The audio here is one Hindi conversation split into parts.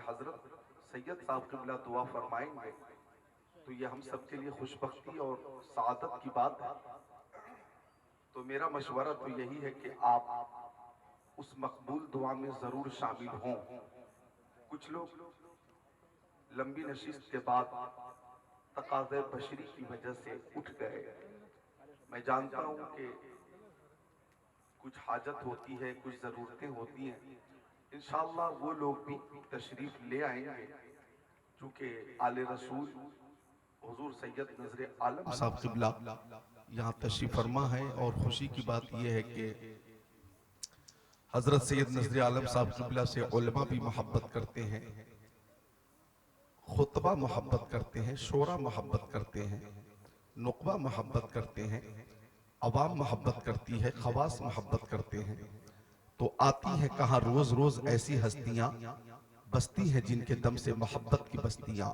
हजरत सैयद साहब क़िबला दुआ फरमाएंगे तो ये हम सब के लिए खुशबख्ती और सआदत की बात है। तो मेरा मशवरा तो यही है कि आप उस मकबूल दुआ में जरूर शामिल हों। कुछ लोग लंबी नशिस्त के बाद तकाज़े बशरी की वजह से उठ गए। मैं जानता हूं कि कुछ हाजत होती है, कुछ ज़रूरतें होती हैं। इंशाअल्लाह वो लोग भी तशरीफ ले आएंगे, चूँकि आले रसूल हुजूर सैयद नजर आलम साहब क़िबला यहाँ तशरीफ फरमा है। और खुशी की बात यह है कि हजरत सैयद नजर आलम साहब क़िबला से उलमा भी मोहब्बत करते हैं, खुतबा मोहब्बत करते हैं, शोरा मोहब्बत करते हैं, नुकबा मोहब्बत करते हैं, अवाम मोहब्बत करती है, खवास मोहब्बत करते हैं। तो आती है कहाँ रोज रोज ऐसी हस्तियां बसती हैं जिनके दम से मोहब्बत की बस्तियां।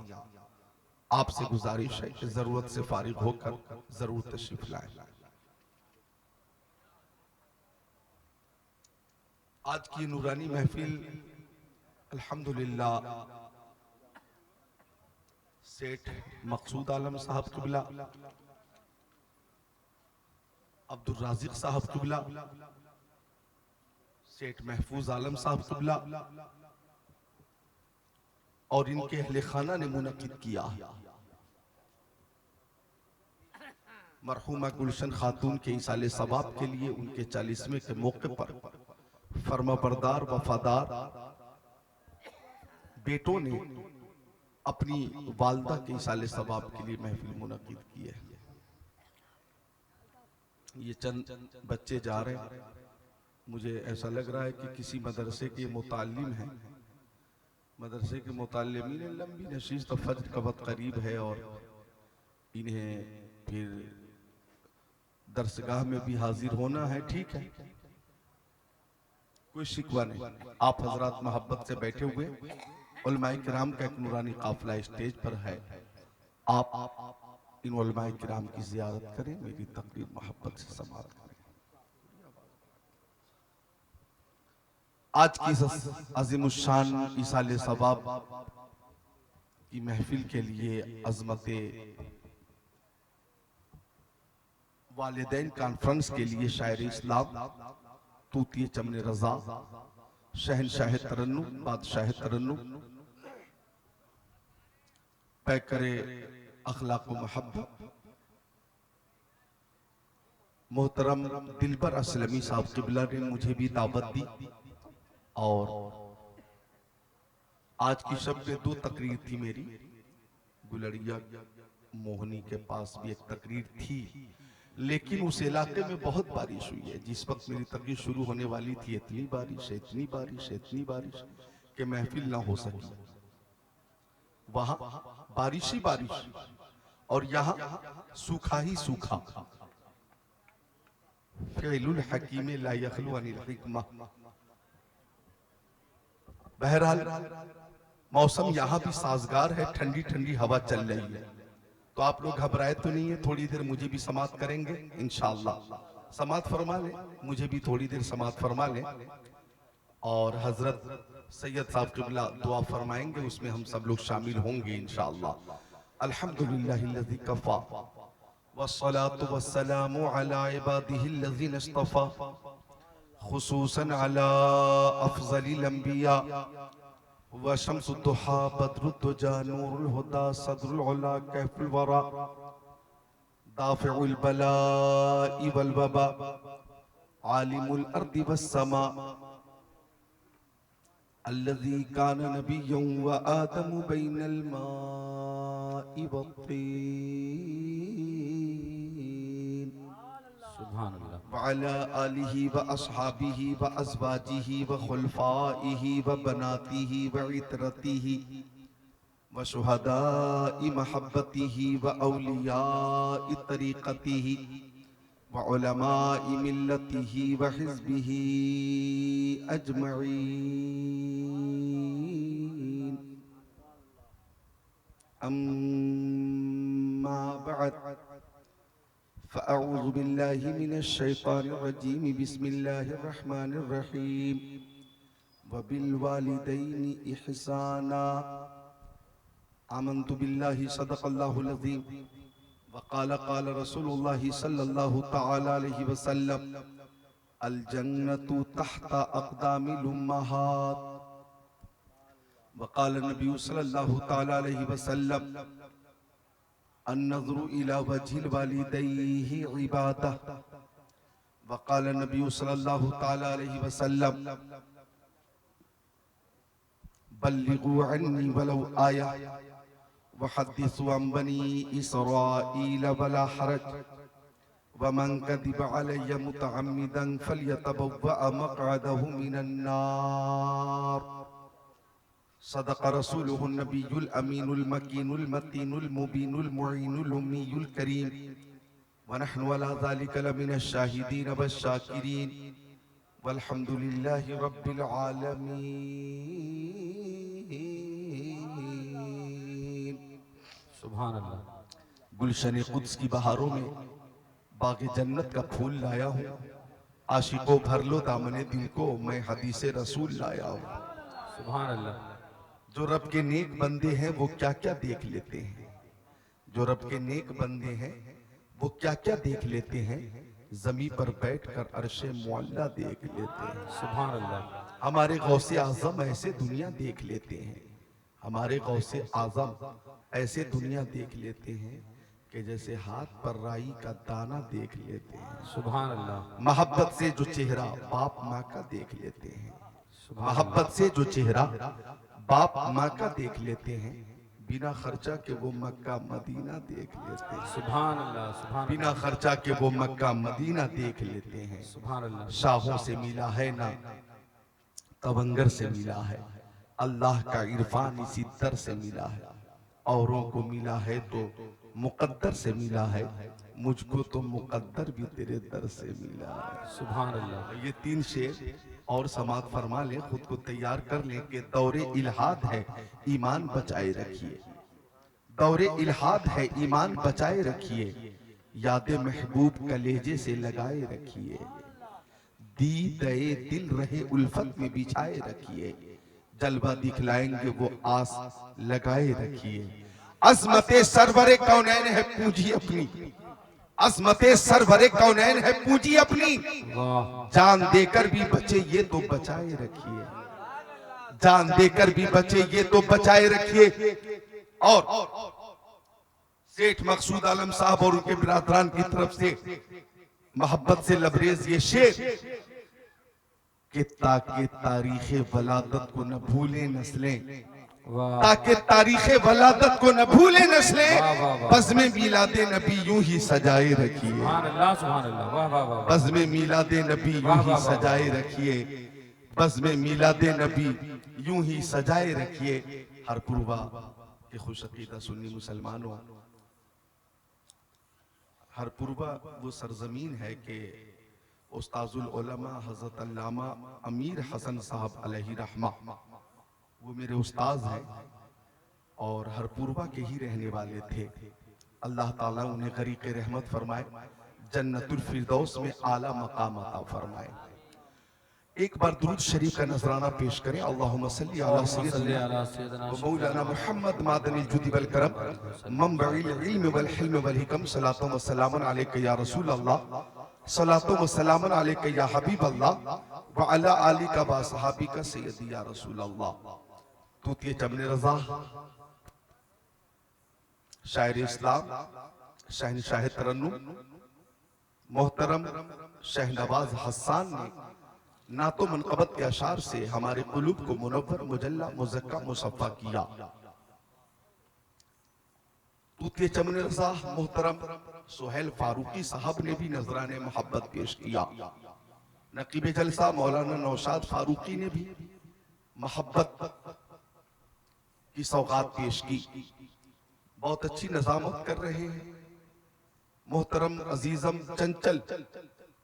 आपसे गुजारिश है कि जरूरत से फारिग होकर जरूर तशरीफ लाएं। आज की नूरानी महफिल अल्हम्दुलिल्लाह सेठ मकसूद आलम साहब क़िबला, अब्दुल राज़िक साहब क़िबला, सेठ महफूज आलम साहब क़िबला और इनके अहले खाना ने मुनक़िद किया। मरहुमा गुलशन खातून के इसाले सवाब के लिए उनके 40वें के मौके पर फर्माबरदार वफादार बेटों ने अपनी वालदा के इसाले सवाब के लिए महफिल मुनक़िद की है। ये चंद बच्चे जा रहे हैं, मुझे ऐसा लग रहा है कि किसी मदरसे के मुतालिम हैं। मदरसे के मुतालिमीन लंबी नशीस तो फज्र का वक्त करीब है और इन्हें फिर दरसगाह में भी हाजिर होना है। ठीक है, कोई शिकवा नहीं। आप हजरात मोहब्बत से बैठे हुए, उलमाए किराम का एक नूरानी काफिला स्टेज पर है। आप इन उलमाए किराम की जियारत करें, मेरी तकरीर मोहब्बत से समाप्त करें। आज की अज़ीमुश्शान इसाले सवाब की महफिल के लिए अजमत वालिदैन कॉन्फ्रेंस के लिए शायर इस्लाम तूतिए चमने रजा शहनशाह तरन्नुम बादशाह तरन्नुम पैकरे अखलाक व मोहब्बत मोहतरम दिलबर असलमी साहब क़िबला ने मुझे भी दावत दी और आज की शब में 2 तकरीर थी मेरी। गुलरिया मोहनी के पास भी एक तकरीर थी, लेकिन उस इलाके में बहुत बारिश हुई है। जिस वक्त मेरी तकरीर शुरू होने वाली थी इतनी बारिश है, इतनी बारिश है, इतनी बारिश कि महफिल ना हो सकी। वहां बारिश ही बारिश और यहाँ सूखा ही सूखा। फ़िअलुल हकीम ला यख़लु अनिल हिकमा। बहरहाल मौसम यहाँ भी साजगार है, ठंडी ठंडी हवा चल रही है। तो आप लोग घबराए तो नहीं है? थोड़ी देर मुझे भी समात करेंगे इंशाअल्लाह। समात फरमा लें, मुझे भी थोड़ी देर समात फरमा लें और हजरत सैयद साहब क़िबला दुआ फरमाएंगे, उसमें हम सब लोग शामिल होंगे इंशाअल्लाह। अल्हम्दुलिल्लाहिल्लज़ी कफ़ा वस्सलातु वस्सलामु अला इबादिहिल्लज़ीना इस्तफ़ा खुसूसन अला अफ़ज़लिल अंबिया व शम्सुद्दुहा बद्रुद्दुजा नूरुल हुदा सदरुल उला कैफुल वरा दाफ़िउल बलाइ वल वबा आलिमुल अर्दि वस्समा अल्लज़ी काना नबिय्यन व आदमु बैनल माइ वत्तीन सुभान अल्लाह व अला आलिहि व अस्हाबिहि व अज़वाजिहि व खुलफ़ाइहि व बनातिहि व इतरतिहि व शुहदाइ महब्बतिहि व औलियाइ तरीक़तिहि व उलमाइ मिल्लतिहि व हिज़्बिहि अजमईन। अम्मा बअद फ़अऊज़ु बिल्लाहि मिनश शैतानिर रजीम बिस्मिल्लाहिर रहमानिर रहीम वबिलवालिदैनि इहसाना। आमन्तु बिल्लाहि सदक़ल्लाहुल अज़ीम वक़ाल क़ाल रसूलुल्लाहि सल्लल्लाहु तआला अलैहि वसल्लम अल जन्नतु तहता अक़दामिल उम्महात। वक़ाल नबी सल्लल्लाहु तआला अलैहि वसल्लम अन्नज़्रु इला वजहिल वालिदैहि इबादह। वक़ाल नबी सल्लल्लाहु तआला अलैहि वसल्लम बल्लिगू अन्नी वलौ आया वहद्दिसू अन बनी इसराईल वला हरज वमन कदिब अलैया मुतअम्मिदन फल्यतबव्वअ मक़अदहु मिनन नार। सदक़ रसूलुहुन नबियुल अमीनुल मकीनुल मतीनुल मुबीनुल मुईनुल उम्मीयुल करीम व नहनु अला ज़ालिका लमिनश शाहिदीन वश्शाकिरीन वल्हम्दुलिल्लाहि रब्बिल आलमीन। सुभान अल्लाह। गुलशन कुद्स की बहारों में बाग़े जन्नत का फूल लाया हूँ। आशिकों भर लो दामने दिल को, मैं हदीसे रसूल लाया हूँ। सुभान अल्लाह। जो रब के नेक बंदे हैं वो क्या क्या देख लेते हैं। जो रब के नेक बंदे हैं वो क्या क्या देख लेते हैं। जमी पर बैठकर अर्शे मुअल्ला देख लेते हैं। सुभान अल्लाह। हमारे गौसे आजम ऐसे दुनिया देख लेते हैं। हमारे गौसे आजम ऐसे दुनिया देख लेते हैं कि जैसे हाथ पर राई का दाना देख लेते हैं। सुभान अल्लाह। मोहब्बत से जो चेहरा बाप माँ का देख लेते हैं। सुभान मोहब्बत से जो चेहरा बाप माँ का देख लेते हैं। बिना खर्चा के वो मक्का मदीना देख लेते हैं। सुभान अल्लाह। सुभान बिना खर्चा के वो मक्का मदीना देख लेते हैं। सुभान अल्लाह। शाहों से मिला है ना तवंगर से मिला है। अल्लाह का इरफान इसी दर से मिला है। औरों को मिला है तो मुकद्दर से मिला है। मुझको तो मुकद्दर भी तेरे दर से मिला है। सुभान अल्लाह। ये तीन शेर और समाप्त फरमा लें, खुद को तैयार कर लें कि दौरे इल्हाद है ईमान बचाए रखिए। दौरे इल्हाद है ईमान बचाए रखिए। याद महबूब कलेजे से लगाए रखिए। दीदे दिल रहे उल्फत में बिछाए रखिए। जलवा दिखलाएंगे वो आस लगाए रखिए। अज़मते सरवरे कौनैन है पूंजी अपनी। अज़मते सरवरे कौनैन है पूंजी अपनी। वाह। जान देकर भी बचे ये तो बचाए रखिए। जान देकर भी बचे ये तो बचाए रखिए। और सेठ मकसूद आलम साहब और उनके बिरादरान की तरफ से मोहब्बत से लबरेज ये शेर कि ताकि तारीखे वलादत को न भूले नस्लें। वाह। ताकि तारीखे वलादत को न भूले नस्लें। वाह, वाह, वाह। बज़्मे मीलादे नबी यूं ही सजाए रखिए। सुभान अल्लाह। सुभान अल्लाह। वाह वाह वाह। बज़्मे मीलादे नबी यूं ही सजाए रखिए। बज़्मे मीलादे नबी यूं ही सजाए रखिए। हर पुरवा के खुश अकीदा सुन्नी मुसलमानों, हर पुरवा वो सरजमीन है कि उस्ताजुल उलमा हज़रत अल्लामा अमीर हसन साहब अलैहि रहमा वो मेरे उस्ताज हैं और हर पुरवा के ही रहने वाले थे। अल्लाह ताला उन्हें गरीक़े रहमत फरमाए, जन्नतुल फिरदौस में आला मकाम अता फरमाए। एक बार दुरूद शरीफ का नजराना पेश करें। अल्लाहुम्मा सल्ली अला सय्यिदना व मौलाना मुहम्मद मादनिल जुदी वल करम मंबइल इल्म वल हिल्म वल हिकम। सलातो व सलामन अलैका या रसूल अल्लाह। सलातो व सलामन अलैका या हबीब अल्लाह व अला आलिका व सहाबिका सय्यदी या रसूल अल्लाह। तूतिए चमने रज़ा शायर इस्लाम शहनशाह तरन्नुम मोहतरम शहनवाज हसन ने नातो मनक़बत के अशार से हमारे कुलूब को मुनव्वर मुजल्ला मुज़क्का मुसफ़्फ़ा किया। तूतिए चमने रज़ा मोहतरम सुहेल फारूकी साहब ने भी नजराने मोहब्बत पेश किया। नकीब जलसा मौलाना नौशाद फारूकी ने भी मोहब्बत की सौगात पेश की। बहुत अच्छी नज़ामत कर रहे हैं मोहतरम अजीजम चंचल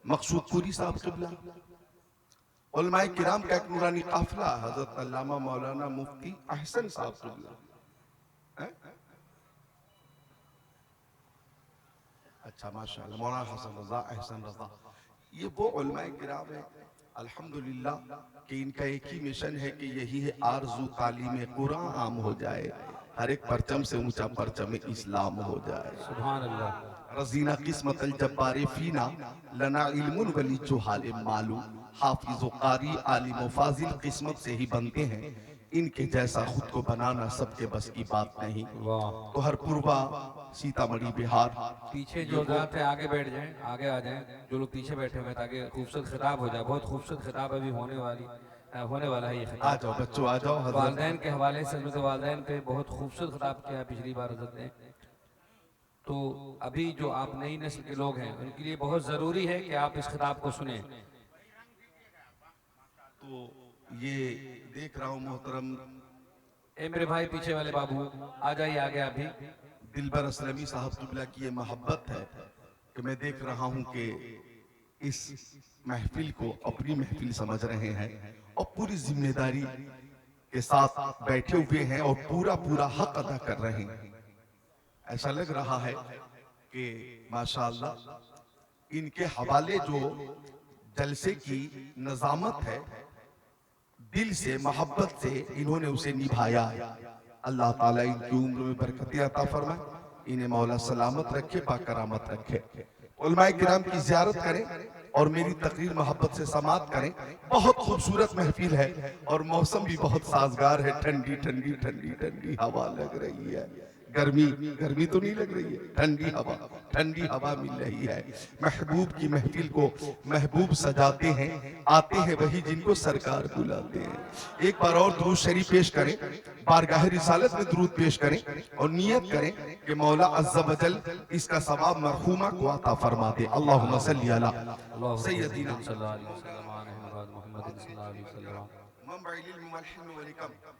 मकसूद पूरी साहब क़िबला। उलमाए किराम का एक नूरानी काफिला हजरत अल्लामा मौलाना मुफ्ती अहसन साहब क़िबला। अच्छा माशाअल्लाह, मौलाना हसन रजा अहसन रजा, ये वो उलमाए किराम है अल्हम्दुलिल्लाह कि इनका एक ही मिशन है कि यही है आरज़ू तालीम कुरान आम हो जाए, हर एक परचम से ऊंचा परचम इस्लाम हो जाए। सुभान अल्लाह। रजीना किस्मत अल जब्बारे फीना लना इल्मुन वली जुहाल मालूम, हाफिज कारी आलिम फाजिल किस्मत से ही बनते हैं, इनके जैसा खुद को बनाना सबके बस की बात नहीं। वाह। तो हर पूर्वा सीतामढ़ी बिहार पीछे जो हजरात है आगे बैठ जाएं, आगे आ जाएं, जो लोग पीछे बैठे हुए हैं, ताकि खूबसूरत खिताब हो जाए। बहुत खूबसूरत खिताब अभी होने वाला है ये आ खिताब। जाओ बच्चों आ जाओ। हजरत वालदैन के हवाले से हजरत वालदैन पे बहुत खूबसूरत खिताब किया है पिछली बार हजरत ने। तो अभी जो आप नई नस्ल के लोग हैं उनके लिए बहुत ज़रूरी है कि आप इस खिताब को सुने। तो ये देख रहा हूँ मोहतरम ए मेरे भाई पीछे वाले बाबू आ जाइए आगे। अभी दिलबर असलमी साहब किबला की ये मोहब्बत है कि मैं देख रहा हूँ कि इस महफिल को अपनी महफिल समझ रहे हैं और पूरी जिम्मेदारी के साथ बैठे हुए हैं और पूरा पूरा हक अदा कर रहे हैं। ऐसा लग रहा है कि माशाअल्लाह इनके हवाले जो जलसे की नजामत है, दिल से मोहब्बत से इन्होंने उसे निभाया। अल्लाह ताला इनकी उम्र में बरकत अता फरमाए, इन्हें मौला सलामत रखे, बाकरामत रखे। उलमाए किराम की ज़ियारत करें और मेरी तकरीर मोहब्बत से समाप्त करें। बहुत खूबसूरत महफिल है और मौसम भी बहुत साजगार है। ठंडी ठंडी ठंडी ठंडी हवा लग रही है। गर्मी गर्मी तो नहीं लग रही है, ठंडी हवा मिल रही है। महबूब की महफिल को महबूब सजाते हैं, आते हैं वही जिनको सरकार बुलाते हैं। एक बार और दुरूद शरीफ पेश करें, बारगाह रिसालत में दुरूद पेश करें और नियत करें कि मौला अज़्ज़ा वजल इसका सवाब मरहूमा को अता फरमा दे। अल्लाहुम्मा सल्ली अला सय्यदिना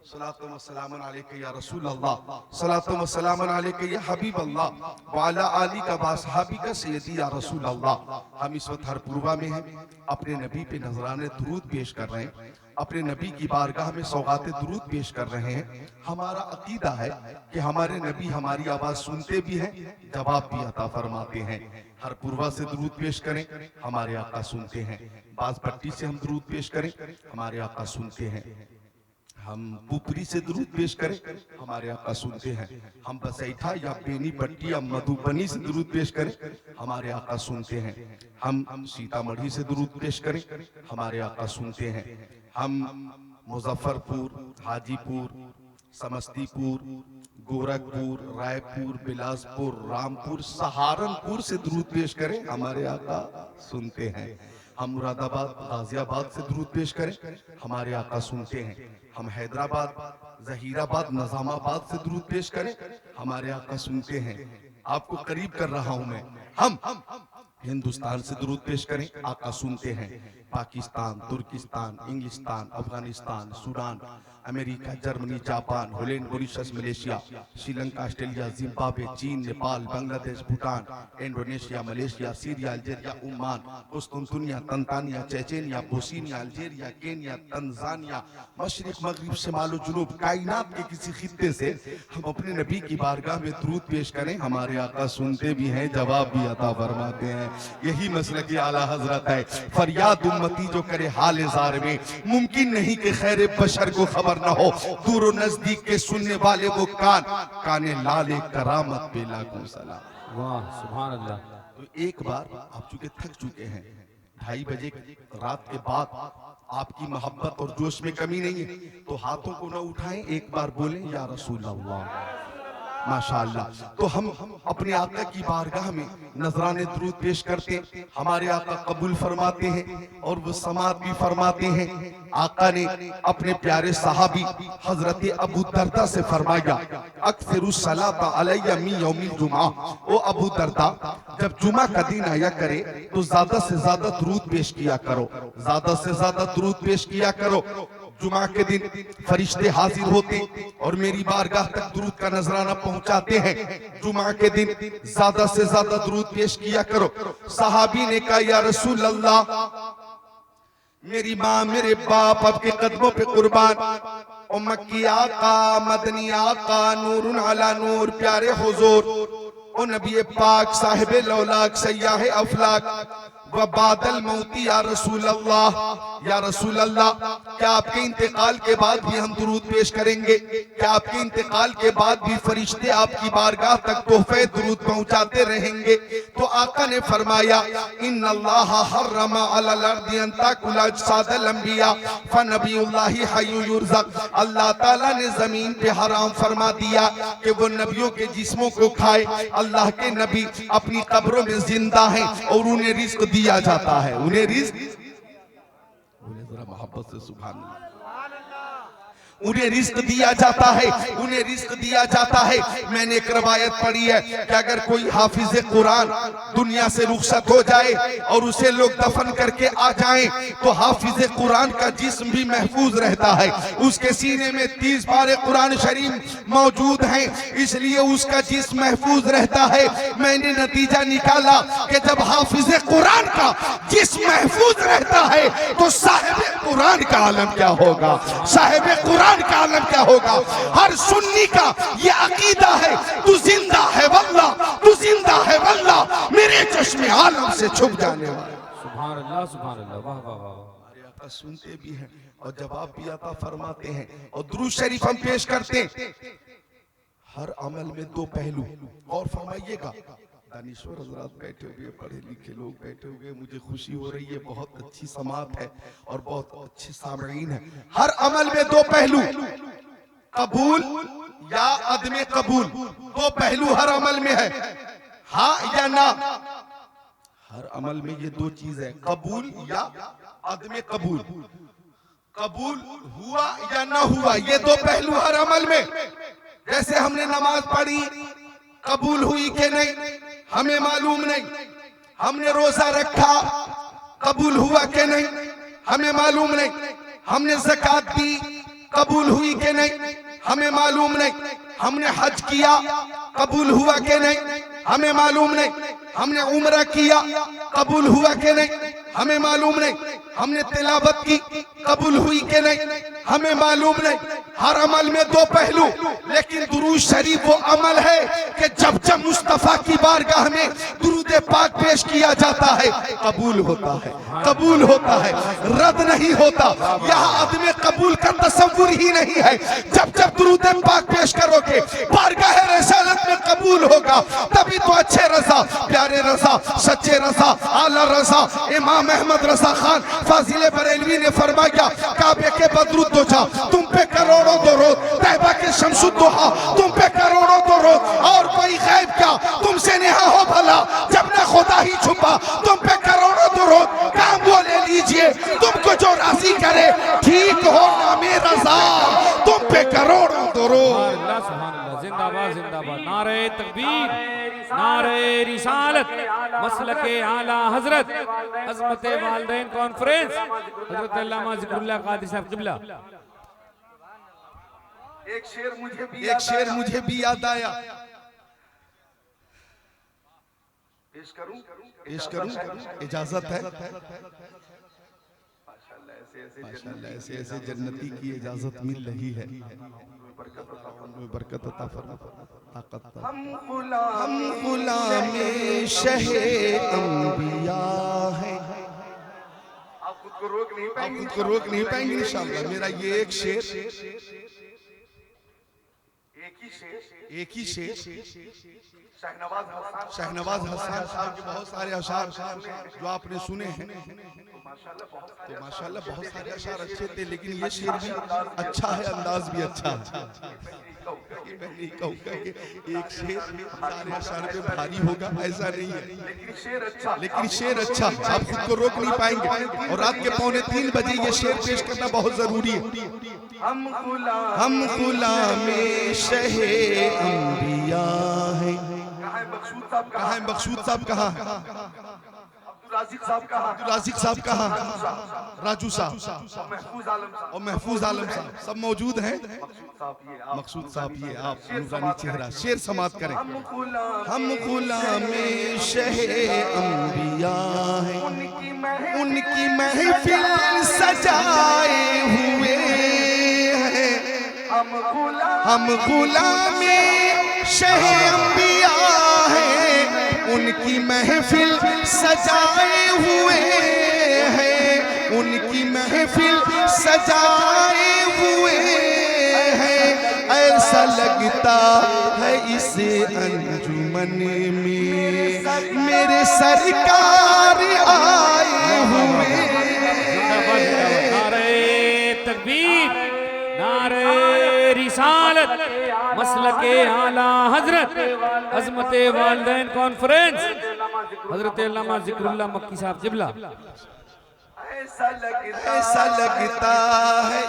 सलातो व सलामन अलैका या रसूल अल्लाह, सलातो व सलामन अलैका या हबीब अल्लाह व अला आलिका व असहाबिका सय्यदी या रसूल अल्लाह। हम इस वक्त हरपुरवा में हैं, अपने नबी पे नजराने दुरूद पेश कर रहे हैं, अपने नबी की बारगाह में सौगाते दुरूद पेश कर रहे हैं। हमारा अकीदा है कि हमारे नबी हमारी आवाज सुनते भी हैं, जवाब भी अता फरमाते हैं। हर पूर्वा से दुरूद पेश करें, हमारे आका सुनते हैं। बाज पट्टी से हम दुरूद पेश करें, हमारे आका सुनते हैं। हम पुपरी से दुरूद पेश करें, हमारे आका सुनते हैं। हम बसैठा या बेनी पट्टी या मधुबनी से दुरूद पेश करें, हमारे आका सुनते हैं। हम सीतामढ़ी से दुरूद पेश करें, हमारे आका सुनते हैं। हम मुजफ्फरपुर, हाजीपुर, समस्तीपुर, गोरखपुर, रायपुर, बिलासपुर, रामपुर, सहारनपुर से दुरूद पेश करें, हमारे आका सुनते हैं। हम मुरादाबाद, गाजियाबाद से दुरूद पेश करें, हमारे आका सुनते हैं। हम हैदराबाद, जहीराबाद, निजामाबाद से दुरूद पेश करें, हमारे आका सुनते हैं। आपको करीब कर रहा हूं मैं। हम हिंदुस्तान से दुरूद पेश करें, आका सुनते हैं। पाकिस्तान, तुर्किस्तान, इंग्लिस्तान, Afghanistan, Sudan, America, Germany, Japan, Holland, Mauritius, Malaysia, Sri Lanka, Australia, Zimbabwe, चीन, Nepal, Bangladesh, Bhutan, Indonesia, Malaysia, Syria, Algeria, Oman, कुस्तुनतुनिया, Tanzania, Chechnya, Bosnia, Algeria, Kenya, Tanzania, मशरिक, मगरिब, शिमाल और जुनूब, कायनात के किसी खित्ते से हम अपने नबी की बारगाह में दुरूद पेश करें, हमारे आका सुनते भी हैं, जवाब भी अता फरमाते हैं। यही मसलक आला हजरत है। फरियाद उम्मती जो करे हाल ज़ार में, मुमकिन नहीं कि खैर बशर को खबर न हो। दूर और नजदीक के सुनने वाले वो काने लाले करामत पे लाखों सलाम। वाह सुभान अल्लाह। तो एक बार आप चूंकि थक चुके हैं, 2:30 बजे रात के बाद आपकी मोहब्बत और जोश में कमी नहीं है, तो हाथों को न उठाएं, एक बार बोलें या रसूल अल्लाह। माशाअल्लाह। तो हम अपने आका की बारगाह में नजराने दुरूद पेश करते हैं, हमारे आका कबूल फरमाते हैं और वो समात भी फरमाते हैं। आका ने अपने प्यारे सहाबी हजरत अबू दरदा से फरमाया, अक्सरुस सलात अलैया मिन यौमिल जुमा। ओ अबू दरदा, जब जुमा का दिन आया करे तो ज्यादा से ज्यादा दुरूद पेश किया करो, ज्यादा से ज्यादा दुरूद पेश किया करो। जुमा के दिन फरिश्ते हाजिर होते और मेरी बारगाह तक दुरूद का नजराना पहुंचाते हैं। जुमा के दिन ज्यादा से ज्यादा दुरूद पेश किया करो। सहाबी ने कहा, या रसूल अल्लाह, मेरी माँ मेरे बाप आपके कदमों पे कुर्बान, और मक्की आका, मदनी आका, नूरुन अला नूर, प्यारे हुजूर, ओ नबी पाक, साहिब लौलाक, सयाह अफलाक, व बादल मौती या रसूल अल्लाह, या रसूल अल्लाह, क्या आपके इंतकाल के बाद भी हम दुरूद पेश करेंगे? क्या आपके इंतकाल के बाद भी फरिश्ते आपकी बारगाह तक तोहफे दुरूद पहुंचाते रहेंगे? तो आका ने फरमाया, इन्नल्लाह हर्रमा अलल अर्दि अन ताकुल अजसादल अंबिया फनबियुल्लाहि हय्यु युरज़क। अल्लाह ताला ने जमीन पे हराम फरमा दिया कि वो नबियों के जिस्मों को खाए। अल्लाह के नबी अपनी कब्रों में जिंदा हैं और उन्हें रिस्क दिया जाता है, उन्हें रिस्क, उन्हें जरा मोहब्बत से सुभान अल्लाह, उन्हें रिस्क दिया जाता है, उन्हें रिस्क दिया जाता है। मैंने एक रवायत पढ़ी है कि अगर कोई हाफिज कुरान दुनिया से रुखसत हो जाए और उसे लोग दफन करके आ जाएं, तो हाफिज कुरान का जिस्म भी महफूज रहता है, उसके सीने में 30 पारे कुरान शरीफ मौजूद हैं, इसलिए उसका जिस्म महफूज रहता है। मैंने नतीजा निकाला कि जब हाफिज कुरान का जिस्म महफूज रहता है तो साहिब कुरान का आलम क्या होगा, साहिब कुरान का आलम क्या होगा। हर सुन्नी का ये अकीदा है, तू जिंदा है वल्लाह, तू जिंदा है वल्लाह, मेरे चश्मे आलम से छुप जाने वाला। सुभान अल्लाह, सुभान अल्लाह, वाह वाह वाह। हमारे आका सुनते भी हैं और जवाब भी अता फरमाते हैं और दुरूद शरीफ हम पेश करते हैं। हर अमल में दो पहलू, और फरमाइएगा। दानिश्वर हजरात बैठे हुए, पढ़े लिखे लोग बैठे हुए, मुझे खुशी हो रही है, बहुत अच्छी समात है और बहुत अच्छे सामईन है। हर अमल में दो पहलू, कबूल या अदम कबूल, दो पहलू हर अमल में है, हाँ या ना। हर अमल में ये दो चीज है, कबूल या अदम कबूल, कबूल हुआ या ना हुआ, ये दो पहलू हर अमल में। जैसे हमने नमाज पढ़ी, कबूल हुई कि नहीं हमें मालूम नहीं, हमने रोजा रखा, कबूल हुआ कि नहीं हमें मालूम नहीं, हमने ज़कात दी, कबूल हुई कि नहीं हमें मालूम नहीं, हमने हज किया, कबूल हुआ कि नहीं हमें मालूम नहीं, हमने उम्रा किया, कबूल हुआ कि नहीं हमें मालूम नहीं, हमने तिलावत की, कबूल हुई कि नहीं हमें मालूम नहीं। हर अमल में दो पहलू, लेकिन दुरूद शरीफ वो अमल है कि जब जब मुस्तफा की बारगाह में दुरूद पाक पेश किया जाता है, कबूल होता है, कबूल होता है, रद्द नहीं होता। यहाँ आदमी कबूल का तसव्वुर ही नहीं है। जब जब दुरूद पाक पेश करोगे, बारगाह रिसालत में कबूल होगा, तभी तो अच्छे रजा, प्यारे रजा, सच्चे रजा, आला रजा, इमाम अहमद रजा खान फाजिले बरेलवी ने फरमाया, काबे के बदरुद्दोजा तुम पे करोड़ों दरूद, तैबा के शमसुद्दोहा तुम पे करोड़ों दरूद, और कोई गैब क्या तुमसे नेहा हो भला, जब न खुदा ही छुपा तुम पे करोड़ों दरूद। काम वो ले लीजिए, तुमको जो राजी करे, ठीक हो नामे रजा, तुम पे करोड़ों दरूद। जिंदाबाद जिंदाबाद, नारे तकबीर, नारे रिसालत, मसलके आला हजरत, अज़मत वालिदैन कॉन्फ्रेंस, हजरत अल्लामा ज़िक्रुल्लाह कादरी साहब क़िबला। एक शेर मुझे भी याद आया, पेश करूं, इजाजत है? माशाअल्लाह, ऐसे ऐसे जन्नती की इजाजत मिल रही है, बरकत अता फरमा, ताकत। हम गुलाम शहे अंबिया हैं। आप खुद को रोक नहीं पाएंगे इंशाअल्लाह। मेरा ये एक शेर, एक ही शेर शहनवाज हसन साहब के बहुत सारे अशार जो आपने सुने हैं, तो माशाल्लाह बहुत सारे अशार अच्छे थे, लेकिन ये शेर भी अच्छा है, अंदाज भी अच्छा है। मैं नहीं कहूँगा कि एक शेर सारे अशार पे भारी होगा, ऐसा नहीं है, लेकिन शेर अच्छा, आप खुद को रोक नहीं पाएंगे। और रात के 2:45 बजे ये शेर पेश करना बहुत जरूरी है। हम गुलाम शहे अंबिया हैं। कहाँ है मकसूद साहब, कहाँ है राजिक साहब, कहाँ राजू साहब और महफूज आलम साहब, सब मौजूद हैं। मकसूद साहब ये आप नूरानी चेहरा, शेर समाप्त करें। हम गुलाम शहे अंबिया हैं, उनकी महफिल सजाए हुए हैं। हम गुलाम शहे अंबिया हैं, उनकी महफिल सजाए हुए हैं, उनकी महफिल सजाए हुए हैं। ऐसा लगता है इस अंजुमन में मेरे सरकार आए हुए हैं। नारे तकबीर, नारे रिसालत, मसलके आला हजरत, अज़मते वालिदैन कॉन्फ्रेंस, हजरत अल्लामा ज़िक्रुल्लाह मक्की साहब जिबला। ऐसा लगता है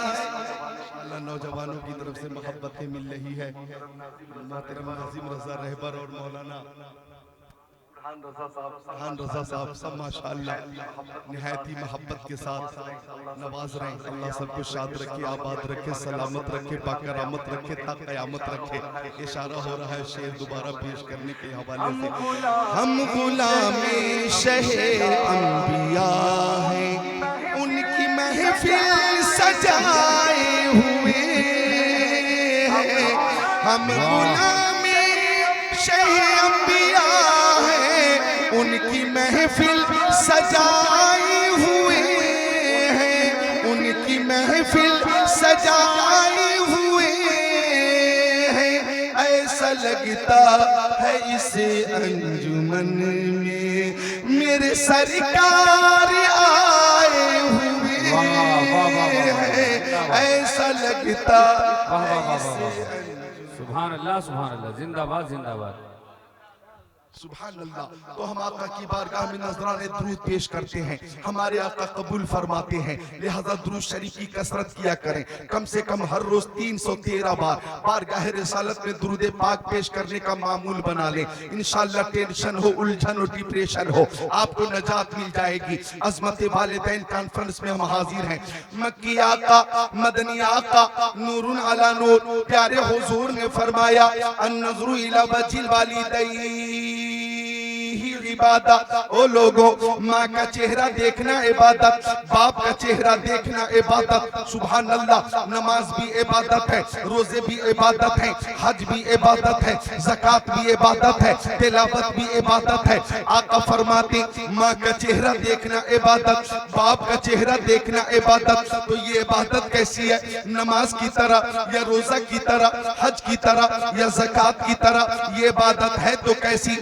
नौजवानों की तरफ से मोहब्बतें मिल रही है। मोहतरम नाज़िम रज़ा रहबर और मौलाना खान रज़ा साहब सब माशाअल्लाह निहायत ही मोहब्बत के साथ नवाज रहे हैं। अल्लाह सबको शाद रखे, आबाद रखे, सलामत रखे, बाकरामत रखे, ता क़यामत रखे। इशारा हो रहा है शेर दोबारा पेश करने के हवाले से। हम गुलामे शहे अंबिया हैं, उनकी महफिल सजाए हुए हैं। हम गुलामे शहे अंबिया हैं, उनकी महफिल सजाए हुए हैं, उनकी महफिल सजाए हुए हैं। ऐसा लगता है इस अंजुमन में मेरे सरकार आए हुए हैं। ऐसा लगता है सुभान अल्लाह, सुभान अल्लाह, जिंदाबाद जिंदाबाद। सुभान अल्लाह। तो हम आका की बारगाह में नजराने दुरूद पेश करते हैं, हमारे आका कबूल फरमाते हैं। लिहाजा दुरूद शरीफ की कसरत किया करें, कम से कम हर रोज 313 बार बारगाह रिसालत में दुरूद पाक पेश करने का मामूल बना लें। इंशाअल्लाह टेंशन हो, उलझन हो, डिप्रेशन हो, आपको नजात मिल जाएगी। अज़मत वालिदैन कॉन्फ्रेंस में हम हाजिर हैं। मक्की आका, मदनी आका, नूरुन अला नूर प्यारे हुजूर ने फरमाया अन-नज़रु इला वजिल वालिदैन इबादत। ओ लोगों, माँ का चेहरा देखना इबादत, बाप का चेहरा देखना इबादत। सुभान अल्लाह। नमाज भी इबादत है, रोजे भी इबादत है, हज भी इबादत है, ज़कात भी इबादत है, तिलावत भी इबादत है। आका फरमाते माँ का चेहरा देखना इबादत, बाप का चेहरा देखना इबादत। तो ये इबादत कैसी है? नमाज की तरह या रोजा की तरह, हज की तरह या ज़कात की तरह ये इबादत है तो कैसी?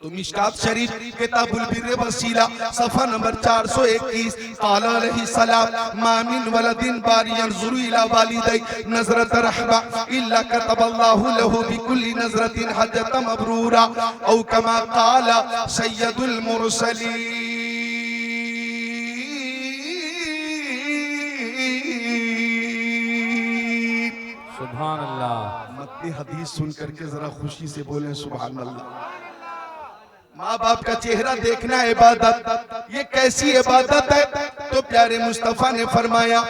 तो मिशकात शरीफ किताबुल बिर्र वसीला सफ़ा नंबर 421 क़ाला अलैहि सलाम मा मिन वलदिन बारी यंज़ुरु इला वालिदै नज़रत रहमा इल्ला कतबल्लाहु लहु बिकुल्ली नज़रतिन हज्जतन मबरूरा औ कमा क़ाला सय्यदुल मुरसलीन। सुभान अल्लाह। मत्ती हदीस सुन करके जरा खुशी से बोले सुभान अल्लाह। माँ बाप का चेहरा देखना इबादत, ये कैसी इबादत है? तो प्यारे मुस्तफ़ा ने फरमाया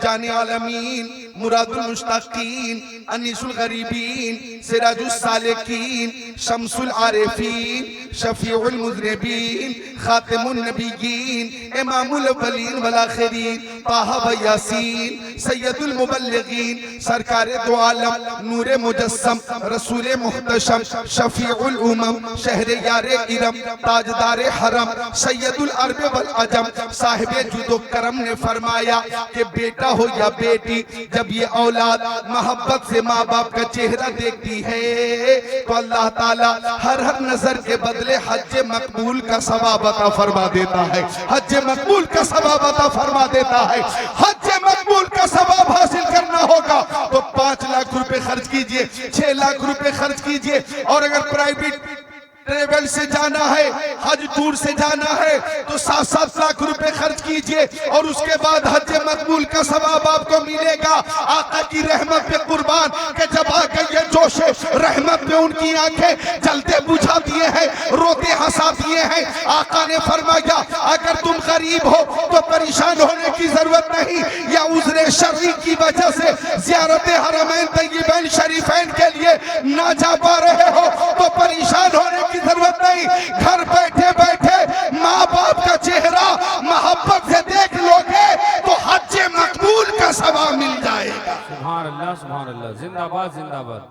जाने आलमीन, मुरादुल मुश्ताकीन, अनीसुल गरीबीन, सिराजुल सालिकीन, शम्सुल आरिफीन, शफीउल मुज़निबीन, खातिमुन नबिय्यीन, इमामुल अव्वलीन वल आखिरीन, ताहा व यासीन, सय्यदुल मुबल्लिगीन, सरकारे दो आलम, नूरे मुजस्सम, रसूले मुहतशम, शफीउल उमम, शहरे यारे इरम, ताजदारे हरम, सय्यदुल अरब वल अजम, साहिबे जुदो करम ने फरमाया कि बेटा हो या बेटी, जब ये औलाद मोहब्बत से माँ बाप का चेहरा देखती है तो अल्लाह ताला हर हर नजर के बदले हज मकबूल का सवाब अता फरमा देता है। हज मकबूल का सवाब अता फरमा देता है। हज मकबूल का सवाब हासिल करना होगा तो 5 लाख रुपए खर्च कीजिए, 6 लाख रुपए खर्च कीजिए, और अगर प्राइवेट ट्रेवल से जाना है, हज टूर से जाना है तो 7-7 लाख रुपए खर्च कीजिए, और उसके बाद हज मकबूल का सवाब आपको मिलेगा। आका की रहमत पे कुर्बान के जब आके ये जोश रहमत पे उनकी आंखें जलते बुझा दिए हैं, रोते हंसा दिए हैं। आका ने फरमाया अगर तुम गरीब हो तो परेशान होने की जरूरत नहीं, या उज़्र शर्री की वजह से ज़ियारत हरमैन तय्यबैन शरीफैन के लिए ना जा पा रहे हो तो परेशान होने की जरूरत नहीं। घर बैठे बैठे माँ बाप का चेहरा मोहब्बत से देख लोगे तो हज मकबूल का सवाब मिल जाएगा। सुभान अल्लाह, सुभान अल्लाह, जिंदाबाद जिंदाबाद।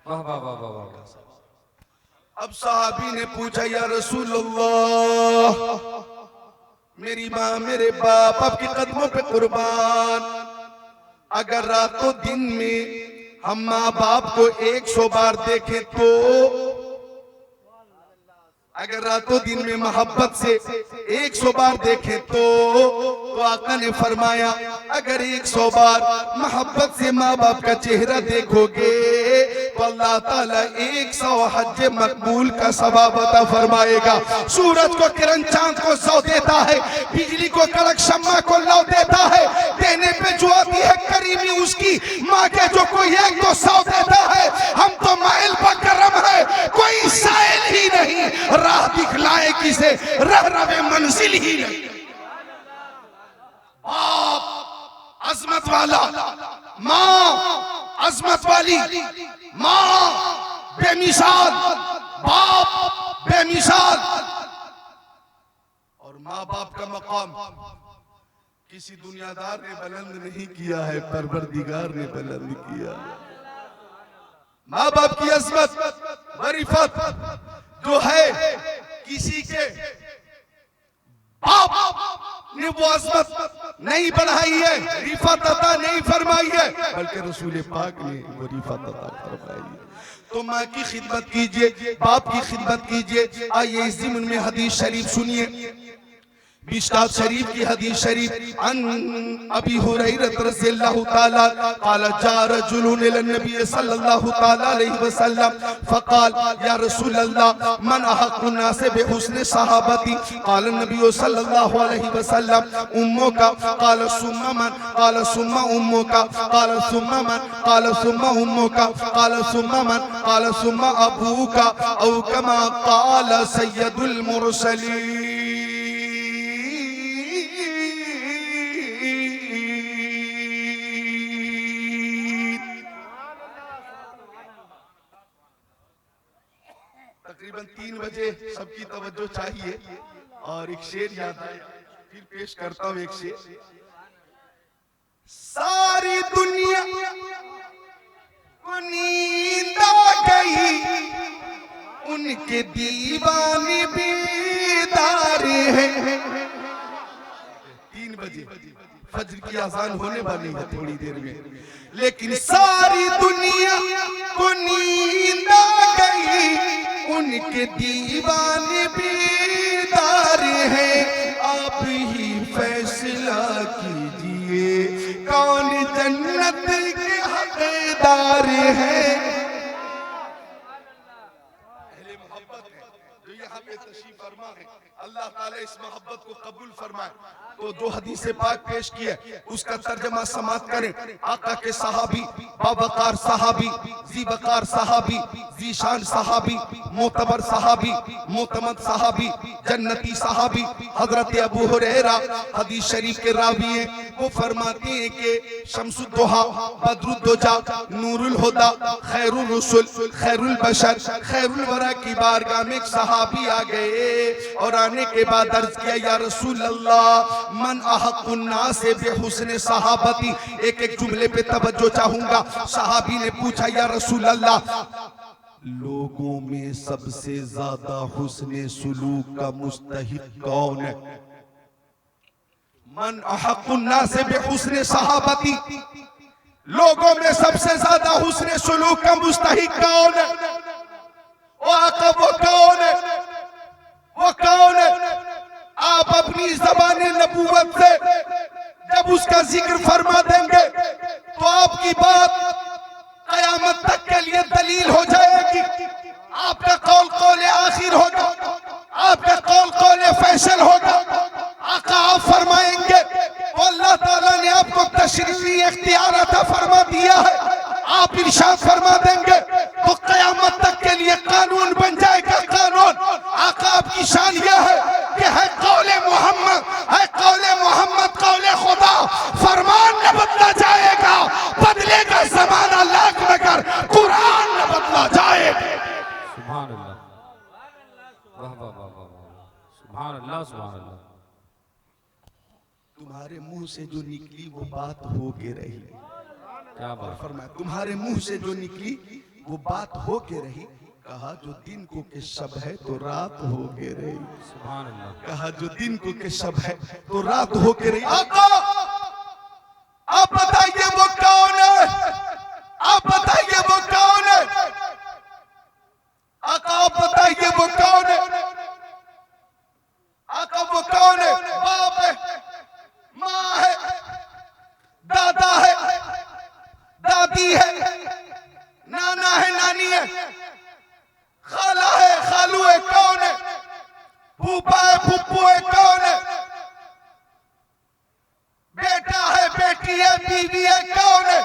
वाह वाह वाह वाह वाह। अब साहबी ने पूछा, या रसूल अल्लाह, मेरी माँ मेरे बाप आपके कदमों पे कुर्बान, अगर रातों दिन में हम माँ बाप को 100 बार देखें तो, अगर रातों दिन में मोहब्बत से 100 बार देखें तो आका ने फरमाया, अगर 100 बार मोहब्बत से माँ बाप का चेहरा देखोगे तो अल्लाह ताला 100 हज मकबूल का सवाब अता फरमाएगा। सूरज को किरण चांद को सौ देता है, बिजली को कड़क शम्मा को लौ देता है, देने पे जो आती है करीमी उसकी माँ के जो कोई एक तो सौ देता है। हम तो माइल बकरम है, कोई साइल ही नहीं, राह दिखलाए किसे रह रवे मंजिल ही नहीं। बाप अजमत वाला, माँ अजमत वाली, माँ बेमिसाल, बाप बेमिसाल। और माँ बाप का मकाम किसी दुनियादार ने बुलंद नहीं किया है, परवरदिगार ने बुलंद किया। माँ बाप की अजमत वरीफत जो है किसी के बाप ने वो अजमत नहीं बढ़ाई है, रिफत अता नहीं फरमाई है, बल्कि रसूल पाक ने वो रिफत अता फरमाई है। तो माँ की खिदमत कीजिए, बाप की खिदमत कीजिए। आइए इस ज़िम्न में हदीस शरीफ सुनिए, मिशकात शरीफ की हदीस शरीफ। अन अबी हुरैरा रज़ियल्लाहु ताला क़ाल जा रजुलुन इला नबी सल्लल्लाहु ताला अलैहि वसल्लम फ़क़ाल या रसूल अल्लाह मन अहक़्क़ुन नास बिहुस्नि सहाबती। क़ाल नबी सल्लल्लाहु अलैहि वसल्लम उम्मुका। क़ाल सुम्मा मन। क़ाल सुम्मा उम्मुका। क़ाल सुम्मा मन। क़ाल सुम्मा उम्मुका। क़ाल सुम्मा मन। क़ाल सुम्मा अबूका औ कमा क़ाल सय्यदुल मुरसलीन। तकरीबन 3 बजे सबकी तवज्जो चाहिए और एक शेर याद आया, फिर पेश करता हूं एक शेर। सारी दुनिया को नींद आ गई, उनके दीवाने बेदार हैं। 3 बजे फज्र की अज़ान होने वाली है थोड़ी देर में, लेकिन सारी दुनिया को नींद आ गई, उनके दीवाने बेदार हैं। आप ही फैसला कीजिए कौन जन्नत के हकदार हैं। अहले मोहब्बत है जो यहाँ पे तशरीफ फरमा है, अल्लाह ताला इस मोहब्बत को कबूल फरमाए। तो जो हदीस पाक पेश की है उसका तर्जमा समाप्त करें। आका के सहाबी, बावकार सहाबी, जी वकार सहाबी, जीशान सहाबी, मोतबर सहाबी, मोतमद सहाबी, जन्नती सहाबी हजरत अबू हुरैरा हदीस शरीफ के रावी हैं। वो फरमाते हैं कि शम्सुद्दुहा, बद्रुद्दुजा, नूरुल हुदा, खैरुल रुसुल, खैरुल बशर, खैरुल वरा की बारगाह में एक सहाबी आ गए और आने के बाद अर्ज किया, या रसूल अल्लाह मन अहक़्क़ुन नास बिहुस्नि सहाबती। एक एक जुमले पे तवज्जो चाहूंगा। सहाबी ने पूछा, या रसूल अल्लाह लोगों में सबसे ज्यादा हुस्ने सुलूक का मुस्तहिक कौन है? मन अहक़्क़ुन नास बिहुस्नि सहाबती, लोगों में सबसे ज्यादा हुस्ने सुलूक का मुस्तहिक कौन है? वो आका वो कौन है? वो कौन है? आप अपनी ज़बाने नबूवत से जब उसका जिक्र फरमा देंगे तो आपकी बात क़यामत तक के लिए दलील हो जाएगी। आपका कौल कौल आखिर होगा, आपका कौल कौल फैसल होगा। आका आप फरमाएंगे तो अल्लाह ताला ने आपको तशरीफी इख्तियार अता फरमा दिया है, आप इरशाद फरमा देंगे तो क़यामत तक के लिए कानून बन जाएगा। कानून आका आपकी शान यह है कि है कौले मोहम्मद, है कौले मोहम्मद कौले खुदा। फरमान न बदला जाएगा, बदलेगा ज़माना लाख मगर कुरान न बदला जाएगा। सुभान अल्लाह, वाह वाह वाह वाह, सुभान अल्लाह, सुभान अल्लाह। तुम्हारे मुंह से जो निकली वो बात हो के रही। क्या बात। फरमाया तुम्हारे मुंह से जो निकली वो बात हो के रही। कहा जो दिन को के शब है तो रात हो के रही। सुभान अल्लाह। कहा जो दिन को के शब है तो रात हो के रही। आका आप बताइए वो कौन है? आप बताइए वो कौन है? आका आप बताइए वो कौन है? आका वो कौन है? बाप है, माँ है, दादा है, दादी है, नाना है, नानी है, खाला है, खालू है, कौन है? फूफा है, फुप्पू है, कौन है? बेटा है, बेटी है, बीवी है, कौन है?